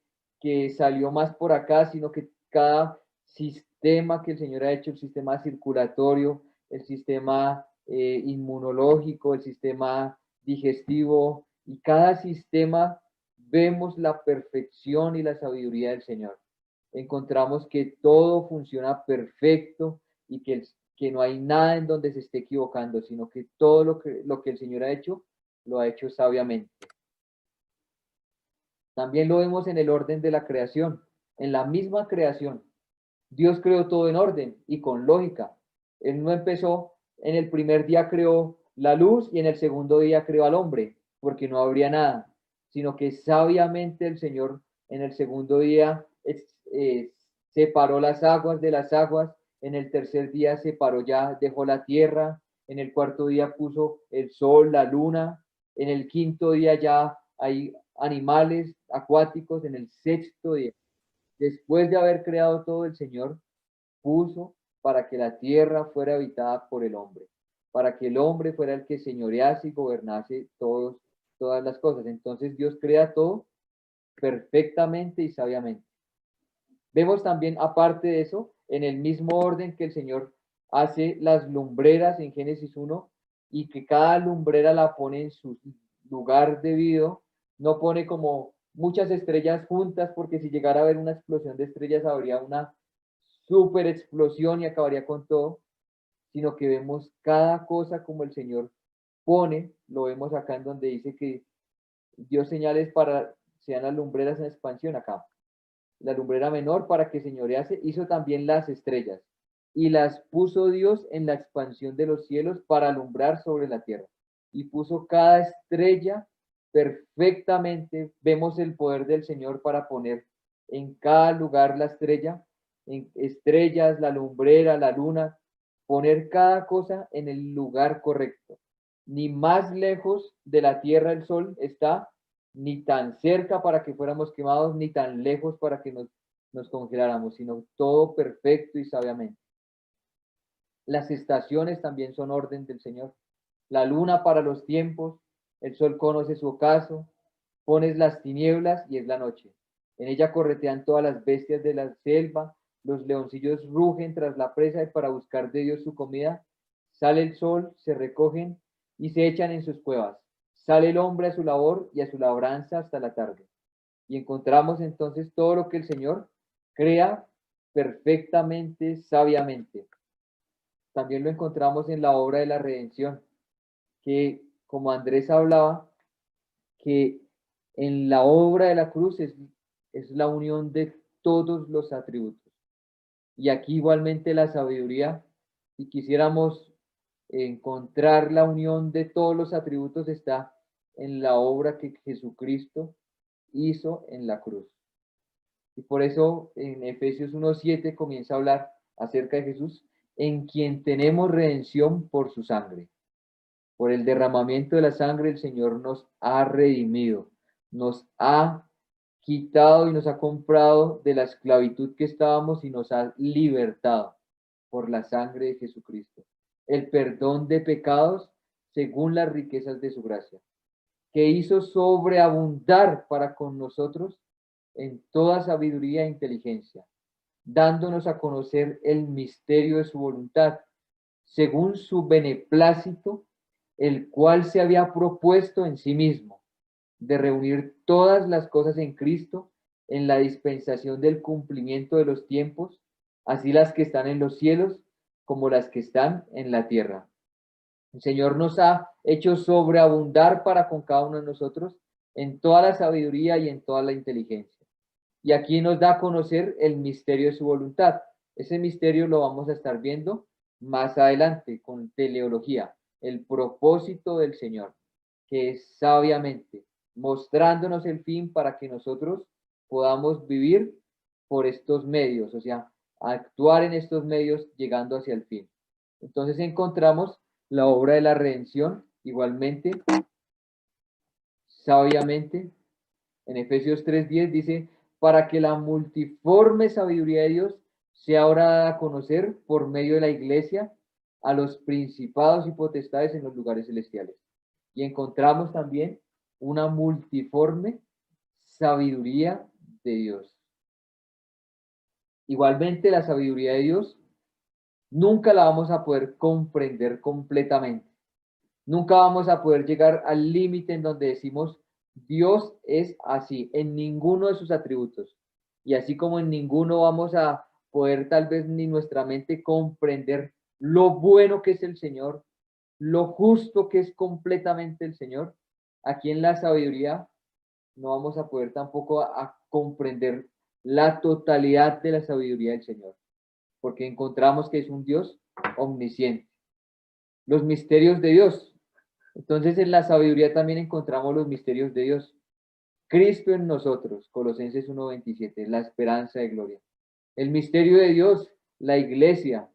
Speaker 2: salió más por acá, sino que cada sistema que el Señor ha hecho, el sistema circulatorio, el sistema inmunológico, el sistema digestivo, y cada sistema vemos la perfección y la sabiduría del Señor. Encontramos que todo funciona perfecto y que no hay nada en donde se esté equivocando, sino que todo lo que el Señor ha hecho, lo ha hecho sabiamente. También lo vemos en el orden de la creación, en la misma creación. Dios creó todo en orden y con lógica. Él no empezó, en el primer día creó la luz y en el segundo día creó al hombre, porque no habría nada, sino que sabiamente el Señor en el segundo día separó las aguas de las aguas, en el tercer día separó ya, dejó la tierra, en el cuarto día puso el sol, la luna, en el quinto día ya hay animales acuáticos, en el sexto día. Después de haber creado todo, el Señor puso para que la tierra fuera habitada por el hombre, para que el hombre fuera el que señorease y gobernase todas las cosas. Entonces Dios crea todo perfectamente y sabiamente. Vemos también, aparte de eso, en el mismo orden que el Señor hace las lumbreras en Génesis 1 y que cada lumbrera la pone en su lugar debido, no pone como muchas estrellas juntas, porque si llegara a haber una explosión de estrellas habría una super explosión y acabaría con todo, sino que vemos cada cosa como el Señor pone, lo vemos acá en donde dice que Dios señales para sean las lumbreras en expansión acá. La lumbrera menor para que señorease, hizo también las estrellas y las puso Dios en la expansión de los cielos para alumbrar sobre la tierra. Y puso cada estrella perfectamente. Vemos el poder del Señor para poner en cada lugar la estrella, en estrellas, la lumbrera, la luna, poner cada cosa en el lugar correcto. Ni más lejos de la tierra el sol está, ni tan cerca para que fuéramos quemados, ni tan lejos para que nos congeláramos, sino todo perfecto y sabiamente. Las estaciones también son orden del Señor. La luna para los tiempos, el sol conoce su ocaso, pones las tinieblas y es la noche. En ella corretean todas las bestias de la selva, los leoncillos rugen tras la presa y para buscar de Dios su comida. Sale el sol, se recogen y se echan en sus cuevas. Sale el hombre a su labor y a su labranza hasta la tarde. Y encontramos entonces todo lo que el Señor crea perfectamente, sabiamente. También lo encontramos en la obra de la redención, que como Andrés hablaba, que en la obra de la cruz es la unión de todos los atributos. Y aquí igualmente la sabiduría, si quisiéramos encontrar la unión de todos los atributos, está en la obra que Jesucristo hizo en la cruz. Y por eso en Efesios 1:7 comienza a hablar acerca de Jesús, en quien tenemos redención por su sangre. Por el derramamiento de la sangre el Señor nos ha redimido, nos ha quitado y nos ha comprado de la esclavitud que estábamos y nos ha libertado por la sangre de Jesucristo. El perdón de pecados según las riquezas de su gracia, que hizo sobreabundar para con nosotros en toda sabiduría e inteligencia, dándonos a conocer el misterio de su voluntad, según su beneplácito, el cual se había propuesto en sí mismo, de reunir todas las cosas en Cristo en la dispensación del cumplimiento de los tiempos, así las que están en los cielos como las que están en la tierra. El Señor nos ha hecho sobreabundar para con cada uno de nosotros en toda la sabiduría y en toda la inteligencia. Y aquí nos da a conocer el misterio de su voluntad. Ese misterio lo vamos a estar viendo más adelante con teleología, el propósito del Señor, que es sabiamente mostrándonos el fin para que nosotros podamos vivir por estos medios, o sea, actuar en estos medios llegando hacia el fin. Entonces encontramos la obra de la redención igualmente, sabiamente. En Efesios 3:10 dice, para que la multiforme sabiduría de Dios sea ahora dada a conocer por medio de la iglesia a los principados y potestades en los lugares celestiales. Y encontramos también una multiforme sabiduría de Dios. Igualmente la sabiduría de Dios nunca la vamos a poder comprender completamente. Nunca vamos a poder llegar al límite en donde decimos Dios es así en ninguno de sus atributos. Y así como en ninguno vamos a poder tal vez ni nuestra mente comprender lo bueno que es el Señor, lo justo que es completamente el Señor, aquí en la sabiduría no vamos a poder tampoco a comprender la totalidad de la sabiduría del Señor, porque encontramos que es un Dios omnisciente. Los misterios de Dios. Entonces en la sabiduría también encontramos los misterios de Dios. Cristo en nosotros, Colosenses 1:27, la esperanza de gloria. El misterio de Dios, la iglesia.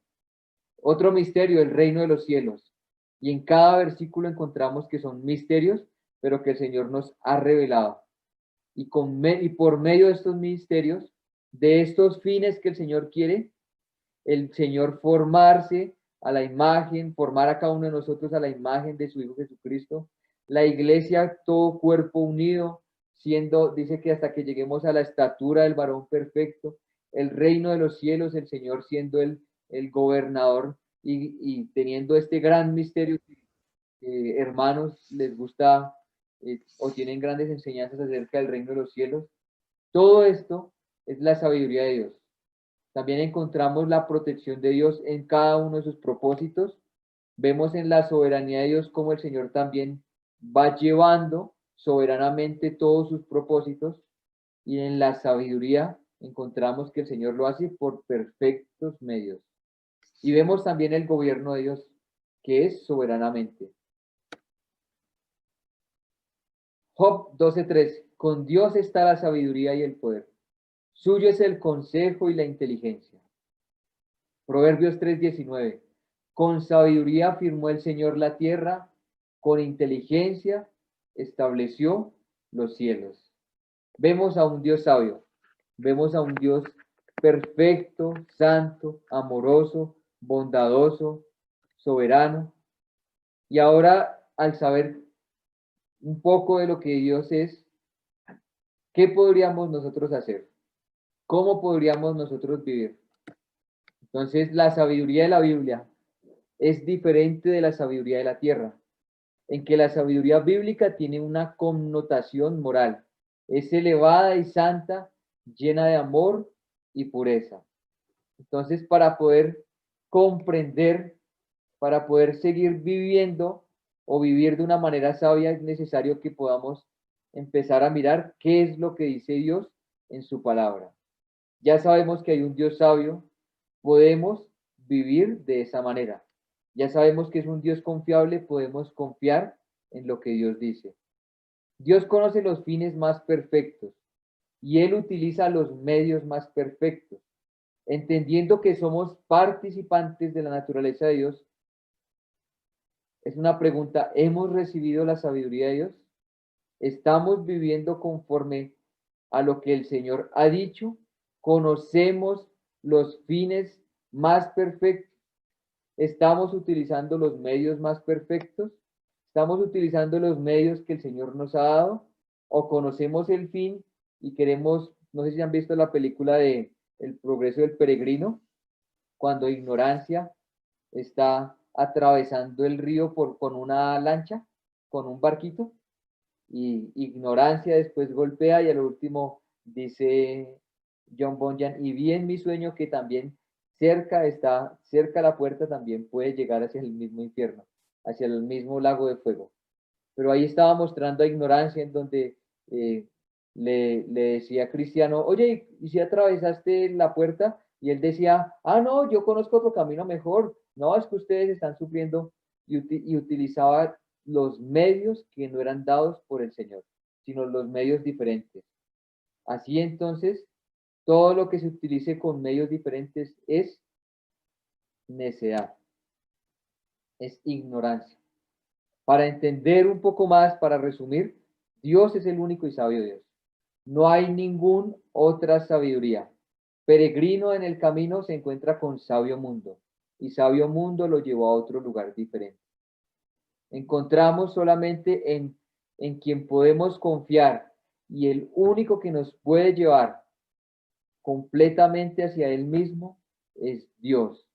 Speaker 2: Otro misterio, el reino de los cielos. Y en cada versículo encontramos que son misterios, pero que el Señor nos ha revelado. Y por medio de estos misterios, de estos fines que el Señor quiere, el Señor formarse a la imagen, formar a cada uno de nosotros a la imagen de su Hijo Jesucristo. La iglesia, todo cuerpo unido, siendo, dice que hasta que lleguemos a la estatura del varón perfecto, el reino de los cielos, el Señor siendo el gobernador y teniendo este gran misterio, hermanos, les gusta o tienen grandes enseñanzas acerca del reino de los cielos. Todo esto es la sabiduría de Dios. También encontramos la protección de Dios en cada uno de sus propósitos. Vemos en la soberanía de Dios cómo el Señor también va llevando soberanamente todos sus propósitos. Y en la sabiduría encontramos que el Señor lo hace por perfectos medios. Y vemos también el gobierno de Dios, que es soberanamente. Job 12:3. Con Dios está la sabiduría y el poder. Suyo es el consejo y la inteligencia. Proverbios 3:19. Con sabiduría firmó el Señor la tierra, con inteligencia estableció los cielos. Vemos a un Dios sabio, vemos a un Dios perfecto, santo, amoroso, bondadoso, soberano. Y ahora, al saber un poco de lo que Dios es, ¿qué podríamos nosotros hacer? ¿Cómo podríamos nosotros vivir? Entonces, la sabiduría de la Biblia es diferente de la sabiduría de la tierra, en que la sabiduría bíblica tiene una connotación moral, es elevada y santa, llena de amor y pureza. Entonces, para poder comprender, para poder seguir viviendo o vivir de una manera sabia, es necesario que podamos empezar a mirar qué es lo que dice Dios en su palabra. Ya sabemos que hay un Dios sabio, podemos vivir de esa manera. Ya sabemos que es un Dios confiable, podemos confiar en lo que Dios dice. Dios conoce los fines más perfectos y Él utiliza los medios más perfectos. Entendiendo que somos participantes de la naturaleza de Dios, es una pregunta, ¿hemos recibido la sabiduría de Dios? ¿Estamos viviendo conforme a lo que el Señor ha dicho? ¿Conocemos los fines más perfectos? ¿Estamos utilizando los medios más perfectos? ¿Estamos utilizando los medios que el Señor nos ha dado? ¿O conocemos el fin y queremos, no sé si han visto la película de El progreso del peregrino, cuando ignorancia está atravesando el río con una lancha, con un barquito, y ignorancia después golpea y al último dice John Bunyan, y vi en mi sueño que también cerca la puerta también puede llegar hacia el mismo infierno, hacia el mismo lago de fuego. Pero ahí estaba mostrando a ignorancia en donde le decía a Cristiano, oye, ¿y si atravesaste la puerta? Y él decía, no, yo conozco otro camino mejor, No, es que ustedes están sufriendo y utilizaba los medios que no eran dados por el Señor, sino los medios diferentes. Así entonces, todo lo que se utilice con medios diferentes es necedad, es ignorancia. Para entender un poco más, para resumir, Dios es el único y sabio Dios. No hay ninguna otra sabiduría. Peregrino en el camino se encuentra con sabio mundo, y sabio mundo lo llevó a otro lugar diferente. Encontramos solamente en quien podemos confiar, y el único que nos puede llevar completamente hacia Él mismo es Dios.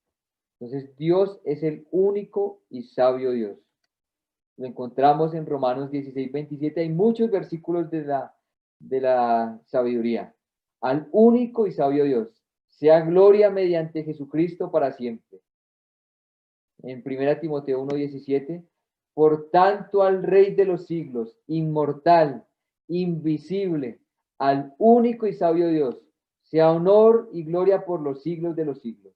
Speaker 2: Entonces Dios es el único y sabio Dios. Lo encontramos en Romanos 16:27. Hay muchos versículos de la sabiduría. Al único y sabio Dios, sea gloria mediante Jesucristo para siempre. En 1 Timoteo 1:17, por tanto al Rey de los siglos, inmortal, invisible, al único y sabio Dios, sea honor y gloria por los siglos de los siglos.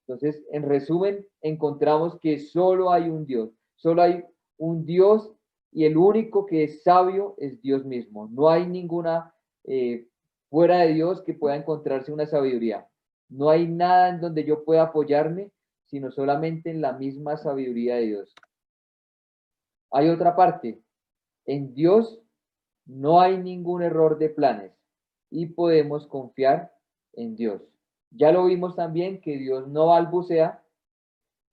Speaker 2: Entonces, en resumen, encontramos que solo hay un Dios, solo hay un Dios y el único que es sabio es Dios mismo. No hay ninguna fuera de Dios que pueda encontrarse una sabiduría. No hay nada en donde yo pueda apoyarme, sino solamente en la misma sabiduría de Dios. Hay otra parte. En Dios no hay ningún error de planes y podemos confiar en Dios. Ya lo vimos también que Dios no balbucea,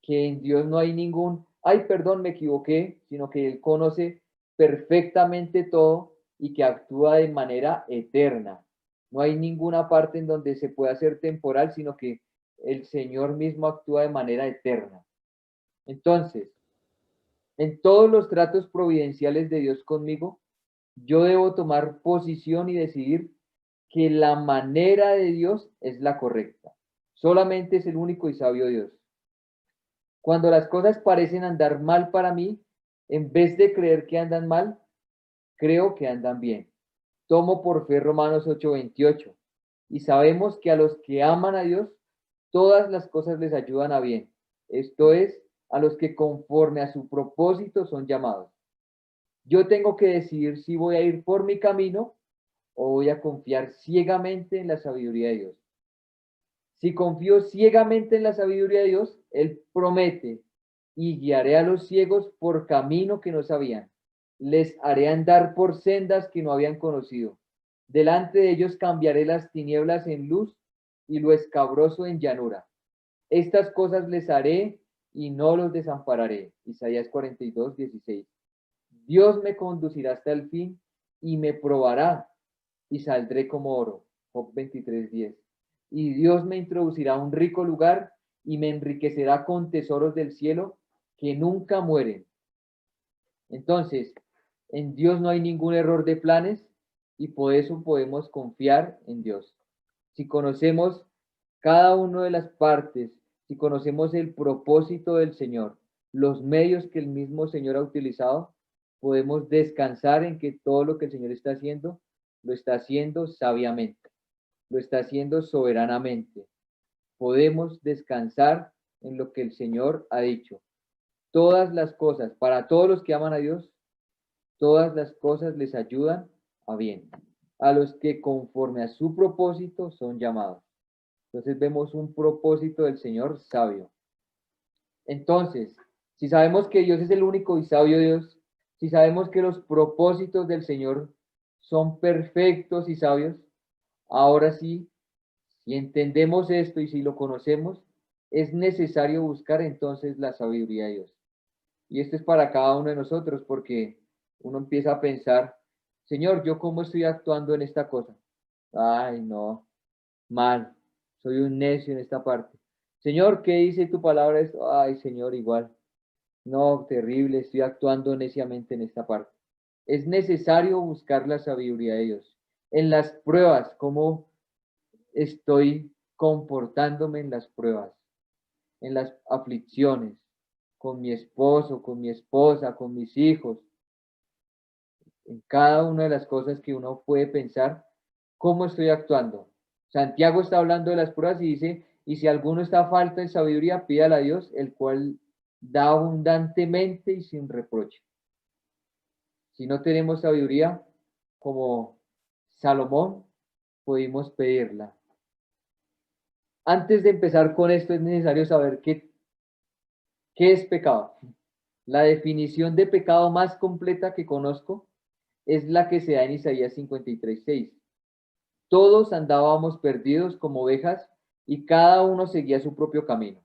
Speaker 2: que en Dios no hay ningún, ay, perdón, me equivoqué, sino que Él conoce perfectamente todo y que actúa de manera eterna. No hay ninguna parte en donde se pueda hacer temporal, sino que el Señor mismo actúa de manera eterna. Entonces, en todos los tratos providenciales de Dios conmigo, yo debo tomar posición y decidir que la manera de Dios es la correcta. Solamente es el único y sabio Dios. Cuando las cosas parecen andar mal para mí, en vez de creer que andan mal, creo que andan bien. Tomo por fe Romanos 8:28. Y sabemos que a los que aman a Dios, todas las cosas les ayudan a bien. Esto es, a los que conforme a su propósito son llamados. Yo tengo que decidir si voy a ir por mi camino o voy a confiar ciegamente en la sabiduría de Dios. Si confío ciegamente en la sabiduría de Dios, Él promete, y guiaré a los ciegos por camino que no sabían. Les haré andar por sendas que no habían conocido. Delante de ellos cambiaré las tinieblas en luz y lo escabroso en llanura. Estas cosas les haré y no los desampararé. Isaías 42:16. Dios me conducirá hasta el fin y me probará y saldré como oro. Job 23:10. Y Dios me introducirá a un rico lugar y me enriquecerá con tesoros del cielo que nunca mueren. Entonces, en Dios no hay ningún error de planes y por eso podemos confiar en Dios. Si conocemos cada una de las partes, si conocemos el propósito del Señor, los medios que el mismo Señor ha utilizado, podemos descansar en que todo lo que el Señor está haciendo, lo está haciendo sabiamente, lo está haciendo soberanamente. Podemos descansar en lo que el Señor ha dicho. Todas las cosas, para todos los que aman a Dios, todas las cosas les ayudan a bien, a los que conforme a su propósito son llamados. Entonces vemos un propósito del Señor sabio. Entonces, si sabemos que Dios es el único y sabio Dios, si sabemos que los propósitos del Señor son perfectos y sabios, ahora sí, si entendemos esto y si lo conocemos, es necesario buscar entonces la sabiduría de Dios. Y esto es para cada uno de nosotros porque uno empieza a pensar, Señor, ¿yo cómo estoy actuando en esta cosa? Ay, no, mal, soy un necio en esta parte. Señor, ¿qué dice tu palabra esto? Ay, Señor, igual. No, terrible, estoy actuando neciamente en esta parte. Es necesario buscar la sabiduría de Dios. En las pruebas, cómo estoy comportándome en las pruebas, en las aflicciones, con mi esposo, con mi esposa, con mis hijos, en cada una de las cosas que uno puede pensar, ¿cómo estoy actuando? Santiago está hablando de las pruebas y dice, Y si alguno está a falta de sabiduría, pídala a Dios, el cual da abundantemente y sin reproche. Si no tenemos sabiduría, como Salomón, pudimos pedirla. Antes de empezar con esto, es necesario saber qué es pecado. La definición de pecado más completa que conozco es la que se da en Isaías 53:6. Todos andábamos perdidos como ovejas y cada uno seguía su propio camino.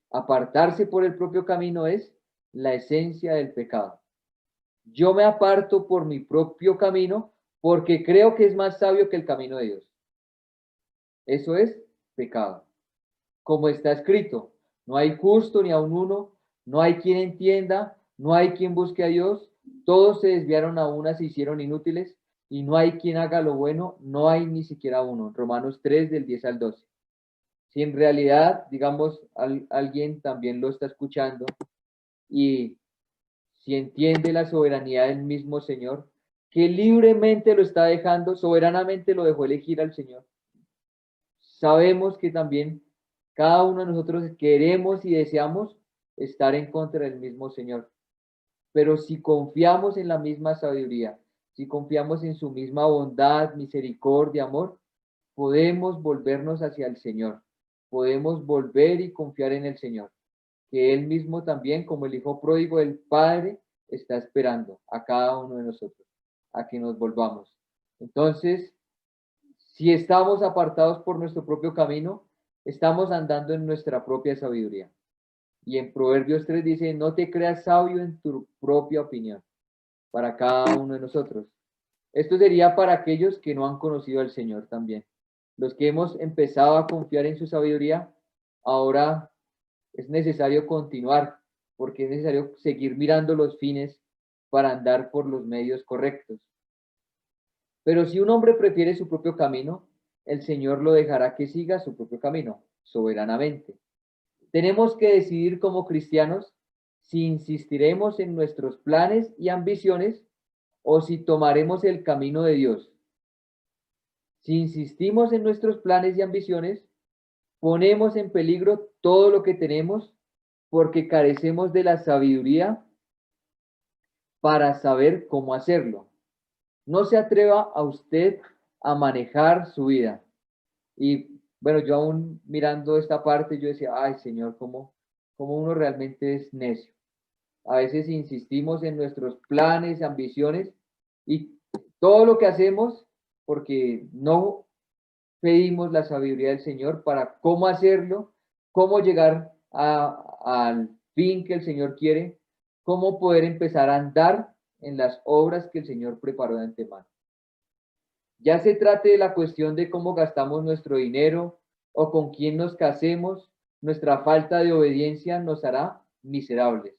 Speaker 2: Apartarse por el propio camino es la esencia del pecado. Yo me aparto por mi propio camino porque creo que es más sabio que el camino de Dios. Eso es pecado. Como está escrito, no hay justo ni aun uno, no hay quien entienda, no hay quien busque a Dios, todos se desviaron a una, se hicieron inútiles, y no hay quien haga lo bueno, no hay ni siquiera uno. Romanos 3, del 10 al 12. Si en realidad, digamos, alguien también lo está escuchando y si entiende la soberanía del mismo Señor, que libremente lo está dejando, soberanamente lo dejó elegir al Señor. Sabemos que también cada uno de nosotros queremos y deseamos estar en contra del mismo Señor. Pero si confiamos en la misma sabiduría, si confiamos en su misma bondad, misericordia, amor, podemos volvernos hacia el Señor. Podemos volver y confiar en el Señor, que Él mismo también, como el Hijo pródigo del Padre, está esperando a cada uno de nosotros, a que nos volvamos. Entonces, si estamos apartados por nuestro propio camino, estamos andando en nuestra propia sabiduría. Y en Proverbios 3 dice, no te creas sabio en tu propia opinión, para cada uno de nosotros. Esto sería para aquellos que no han conocido al Señor también. Los que hemos empezado a confiar en su sabiduría, ahora es necesario continuar, porque es necesario seguir mirando los fines para andar por los medios correctos. Pero si un hombre prefiere su propio camino, el Señor lo dejará que siga su propio camino, soberanamente. Tenemos que decidir como cristianos si insistiremos en nuestros planes y ambiciones o si tomaremos el camino de Dios. Si insistimos en nuestros planes y ambiciones, ponemos en peligro todo lo que tenemos porque carecemos de la sabiduría para saber cómo hacerlo. No se atreva a usted a manejar su vida. Y bueno, yo aún mirando esta parte, yo decía, ay Señor, cómo uno realmente es necio. A veces insistimos en nuestros planes, ambiciones y todo lo que hacemos porque no pedimos la sabiduría del Señor para cómo hacerlo, cómo llegar al fin que el Señor quiere, cómo poder empezar a andar en las obras que el Señor preparó de antemano. Ya se trate de la cuestión de cómo gastamos nuestro dinero o con quién nos casemos, nuestra falta de obediencia nos hará miserables,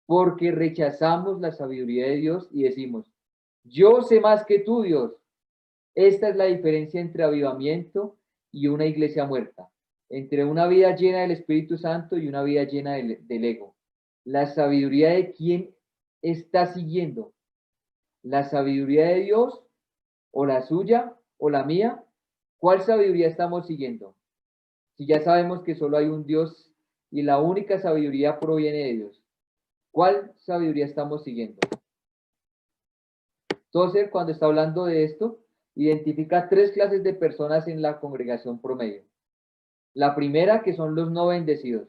Speaker 2: porque rechazamos la sabiduría de Dios y decimos, yo sé más que tú, Dios. Esta es la diferencia entre avivamiento y una iglesia muerta, entre una vida llena del Espíritu Santo y una vida llena del ego. La sabiduría de quién está siguiendo, la sabiduría de Dios o la suya o la mía. ¿Cuál sabiduría estamos siguiendo? Si ya sabemos que solo hay un Dios y la única sabiduría proviene de Dios, ¿cuál sabiduría estamos siguiendo? Entonces, cuando está hablando de esto, identifica tres clases de personas en la congregación promedio. La primera, que son los no bendecidos,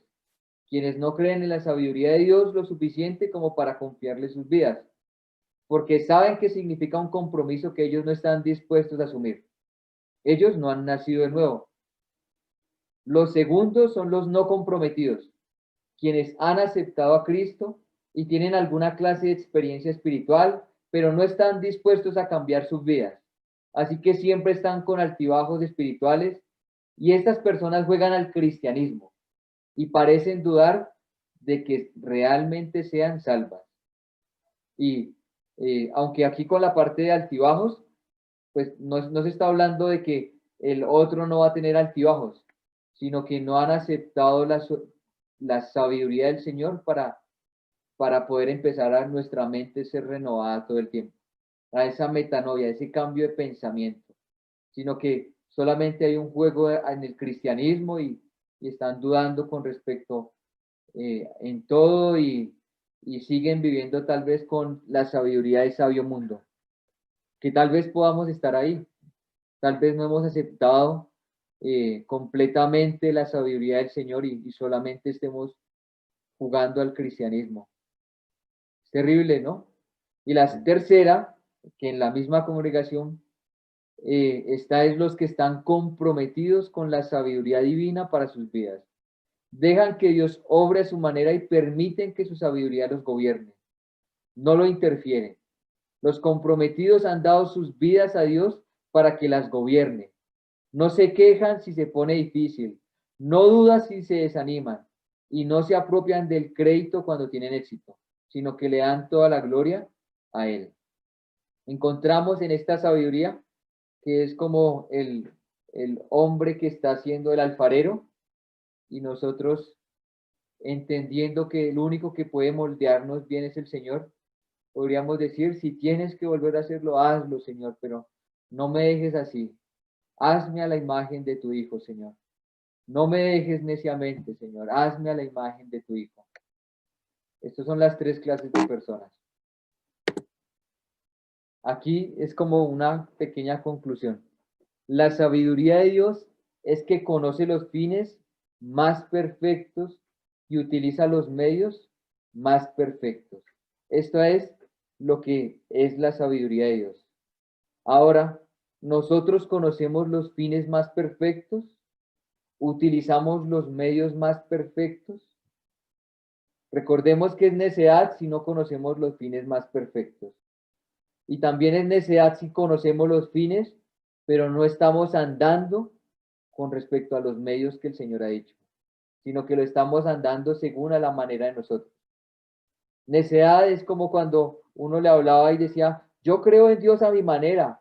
Speaker 2: quienes no creen en la sabiduría de Dios lo suficiente como para confiarle sus vidas, porque saben que significa un compromiso que ellos no están dispuestos a asumir. Ellos no han nacido de nuevo. Los segundos son los no comprometidos, quienes han aceptado a Cristo y tienen alguna clase de experiencia espiritual, pero no están dispuestos a cambiar sus vidas. Así que siempre están con altibajos espirituales y estas personas juegan al cristianismo y parecen dudar de que realmente sean salvas. Y aunque aquí con la parte de altibajos, pues no se está hablando de que el otro no va a tener altibajos, sino que no han aceptado la sabiduría del Señor para poder empezar a nuestra mente ser renovada todo el tiempo, a esa metanoia, ese cambio de pensamiento, sino que solamente hay un juego en el cristianismo y y están dudando con respecto en todo y siguen viviendo tal vez con la sabiduría de sabio mundo, que tal vez podamos estar ahí, tal vez no hemos aceptado completamente la sabiduría del Señor y solamente estemos jugando al cristianismo. Es terrible, ¿no? Y la tercera, que en la misma congregación está es los que están comprometidos con la sabiduría divina para sus vidas. Dejan que Dios obre a su manera y permiten que su sabiduría los gobierne. No lo interfieren. Los comprometidos han dado sus vidas a Dios para que las gobierne. No se quejan si se pone difícil. No dudan si se desaniman. Y no se apropian del crédito cuando tienen éxito, sino que le dan toda la gloria a Él. Encontramos en esta sabiduría que es como el hombre que está siendo el alfarero y nosotros entendiendo que el único que puede moldearnos bien es el Señor. Podríamos decir, si tienes que volver a hacerlo, hazlo, Señor, pero no me dejes así. Hazme a la imagen de tu Hijo, Señor. No me dejes neciamente, Señor. Hazme a la imagen de tu Hijo. Estas son las tres clases de personas. Aquí es como una pequeña conclusión. La sabiduría de Dios es que conoce los fines más perfectos y utiliza los medios más perfectos. Esto es lo que es la sabiduría de Dios. Ahora, nosotros conocemos los fines más perfectos, utilizamos los medios más perfectos. Recordemos que es necedad si no conocemos los fines más perfectos. Y también es necedad si conocemos los fines, pero no estamos andando con respecto a los medios que el Señor ha dicho, sino que lo estamos andando según a la manera de nosotros. Necedad es como cuando uno le hablaba y decía, yo creo en Dios a mi manera.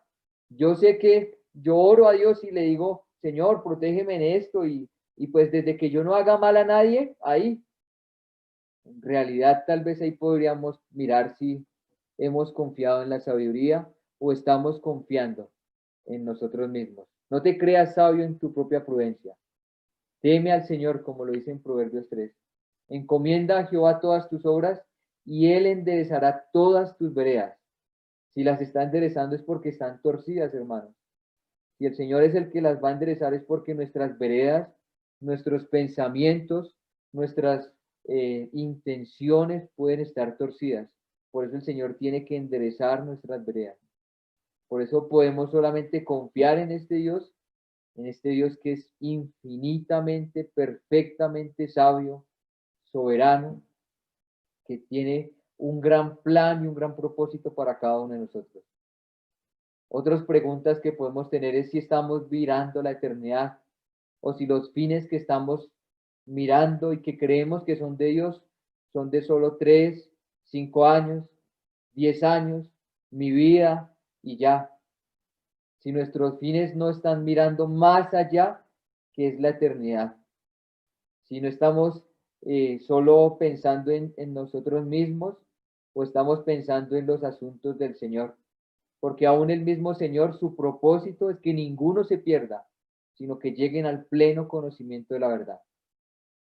Speaker 2: Yo sé que yo oro a Dios y le digo, Señor, protégeme en esto y pues desde que yo no haga mal a nadie, ahí. En realidad tal vez ahí podríamos mirar si hemos confiado en la sabiduría o estamos confiando en nosotros mismos. No te creas sabio en tu propia prudencia. Teme al Señor, como lo dice en Proverbios 3. Encomienda a Jehová todas tus obras y Él enderezará todas tus veredas. Si las está enderezando es porque están torcidas, hermanos. Si el Señor es el que las va a enderezar es porque nuestras veredas, nuestros pensamientos, nuestras intenciones pueden estar torcidas. Por eso el Señor tiene que enderezar nuestras veredas. Por eso podemos solamente confiar en este Dios que es infinitamente, perfectamente sabio, soberano, que tiene un gran plan y un gran propósito para cada uno de nosotros. Otras preguntas que podemos tener es si estamos mirando la eternidad o si los fines que estamos mirando y que creemos que son de Dios son de solo 3, 5 años, 10 años, mi vida y ya. Si nuestros fines no están mirando más allá, que es la eternidad. Si no estamos solo pensando en nosotros mismos o estamos pensando en los asuntos del Señor. Porque aún el mismo Señor, su propósito es que ninguno se pierda, sino que lleguen al pleno conocimiento de la verdad.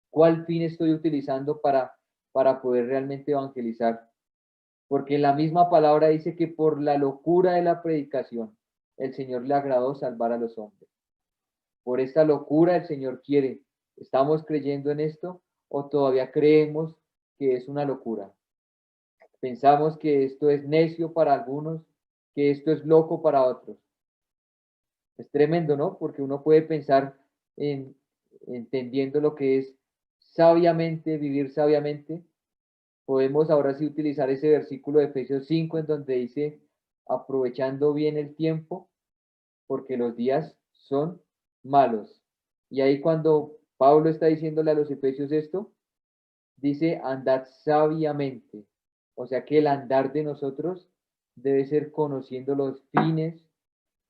Speaker 2: ¿Cuál fin estoy utilizando para poder realmente evangelizar? Porque en la misma palabra dice que por la locura de la predicación, el Señor le agradó salvar a los hombres. Por esta locura el Señor quiere. ¿Estamos creyendo en esto o todavía creemos que es una locura? Pensamos que esto es necio para algunos, que esto es loco para otros. Es tremendo, ¿no? Porque uno puede pensar en entendiendo lo que es sabiamente, vivir sabiamente. Podemos ahora sí utilizar ese versículo de Efesios 5 en donde dice, aprovechando bien el tiempo, porque los días son malos. Y ahí cuando Pablo está diciéndole a los efesios esto, dice, andad sabiamente. O sea que el andar de nosotros debe ser conociendo los fines,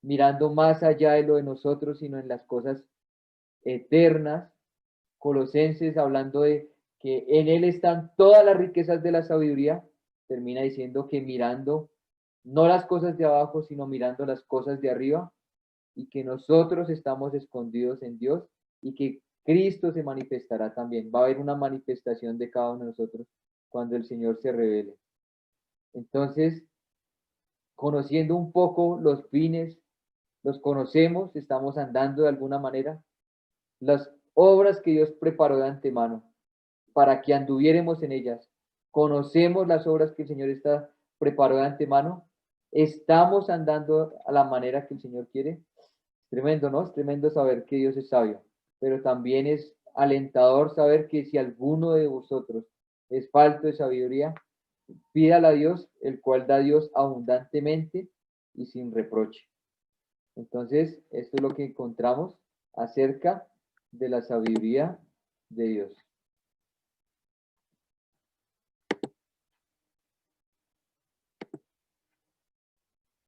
Speaker 2: mirando más allá de lo de nosotros, sino en las cosas eternas. Colosenses, hablando de que en él están todas las riquezas de la sabiduría, termina diciendo que mirando no las cosas de abajo, sino mirando las cosas de arriba, y que nosotros estamos escondidos en Dios y que Cristo se manifestará también. Va a haber una manifestación de cada uno de nosotros cuando el Señor se revele. Entonces, conociendo un poco los fines, los conocemos, estamos andando de alguna manera, las obras que Dios preparó de antemano para que anduviéramos en ellas, conocemos las obras que el Señor preparó de antemano, estamos andando a la manera que el Señor quiere. Tremendo, ¿no? Es tremendo saber que Dios es sabio, pero también es alentador saber que si alguno de vosotros es falto de sabiduría, pídala a Dios, el cual da a Dios abundantemente y sin reproche. Entonces, esto es lo que encontramos acerca de la sabiduría de Dios.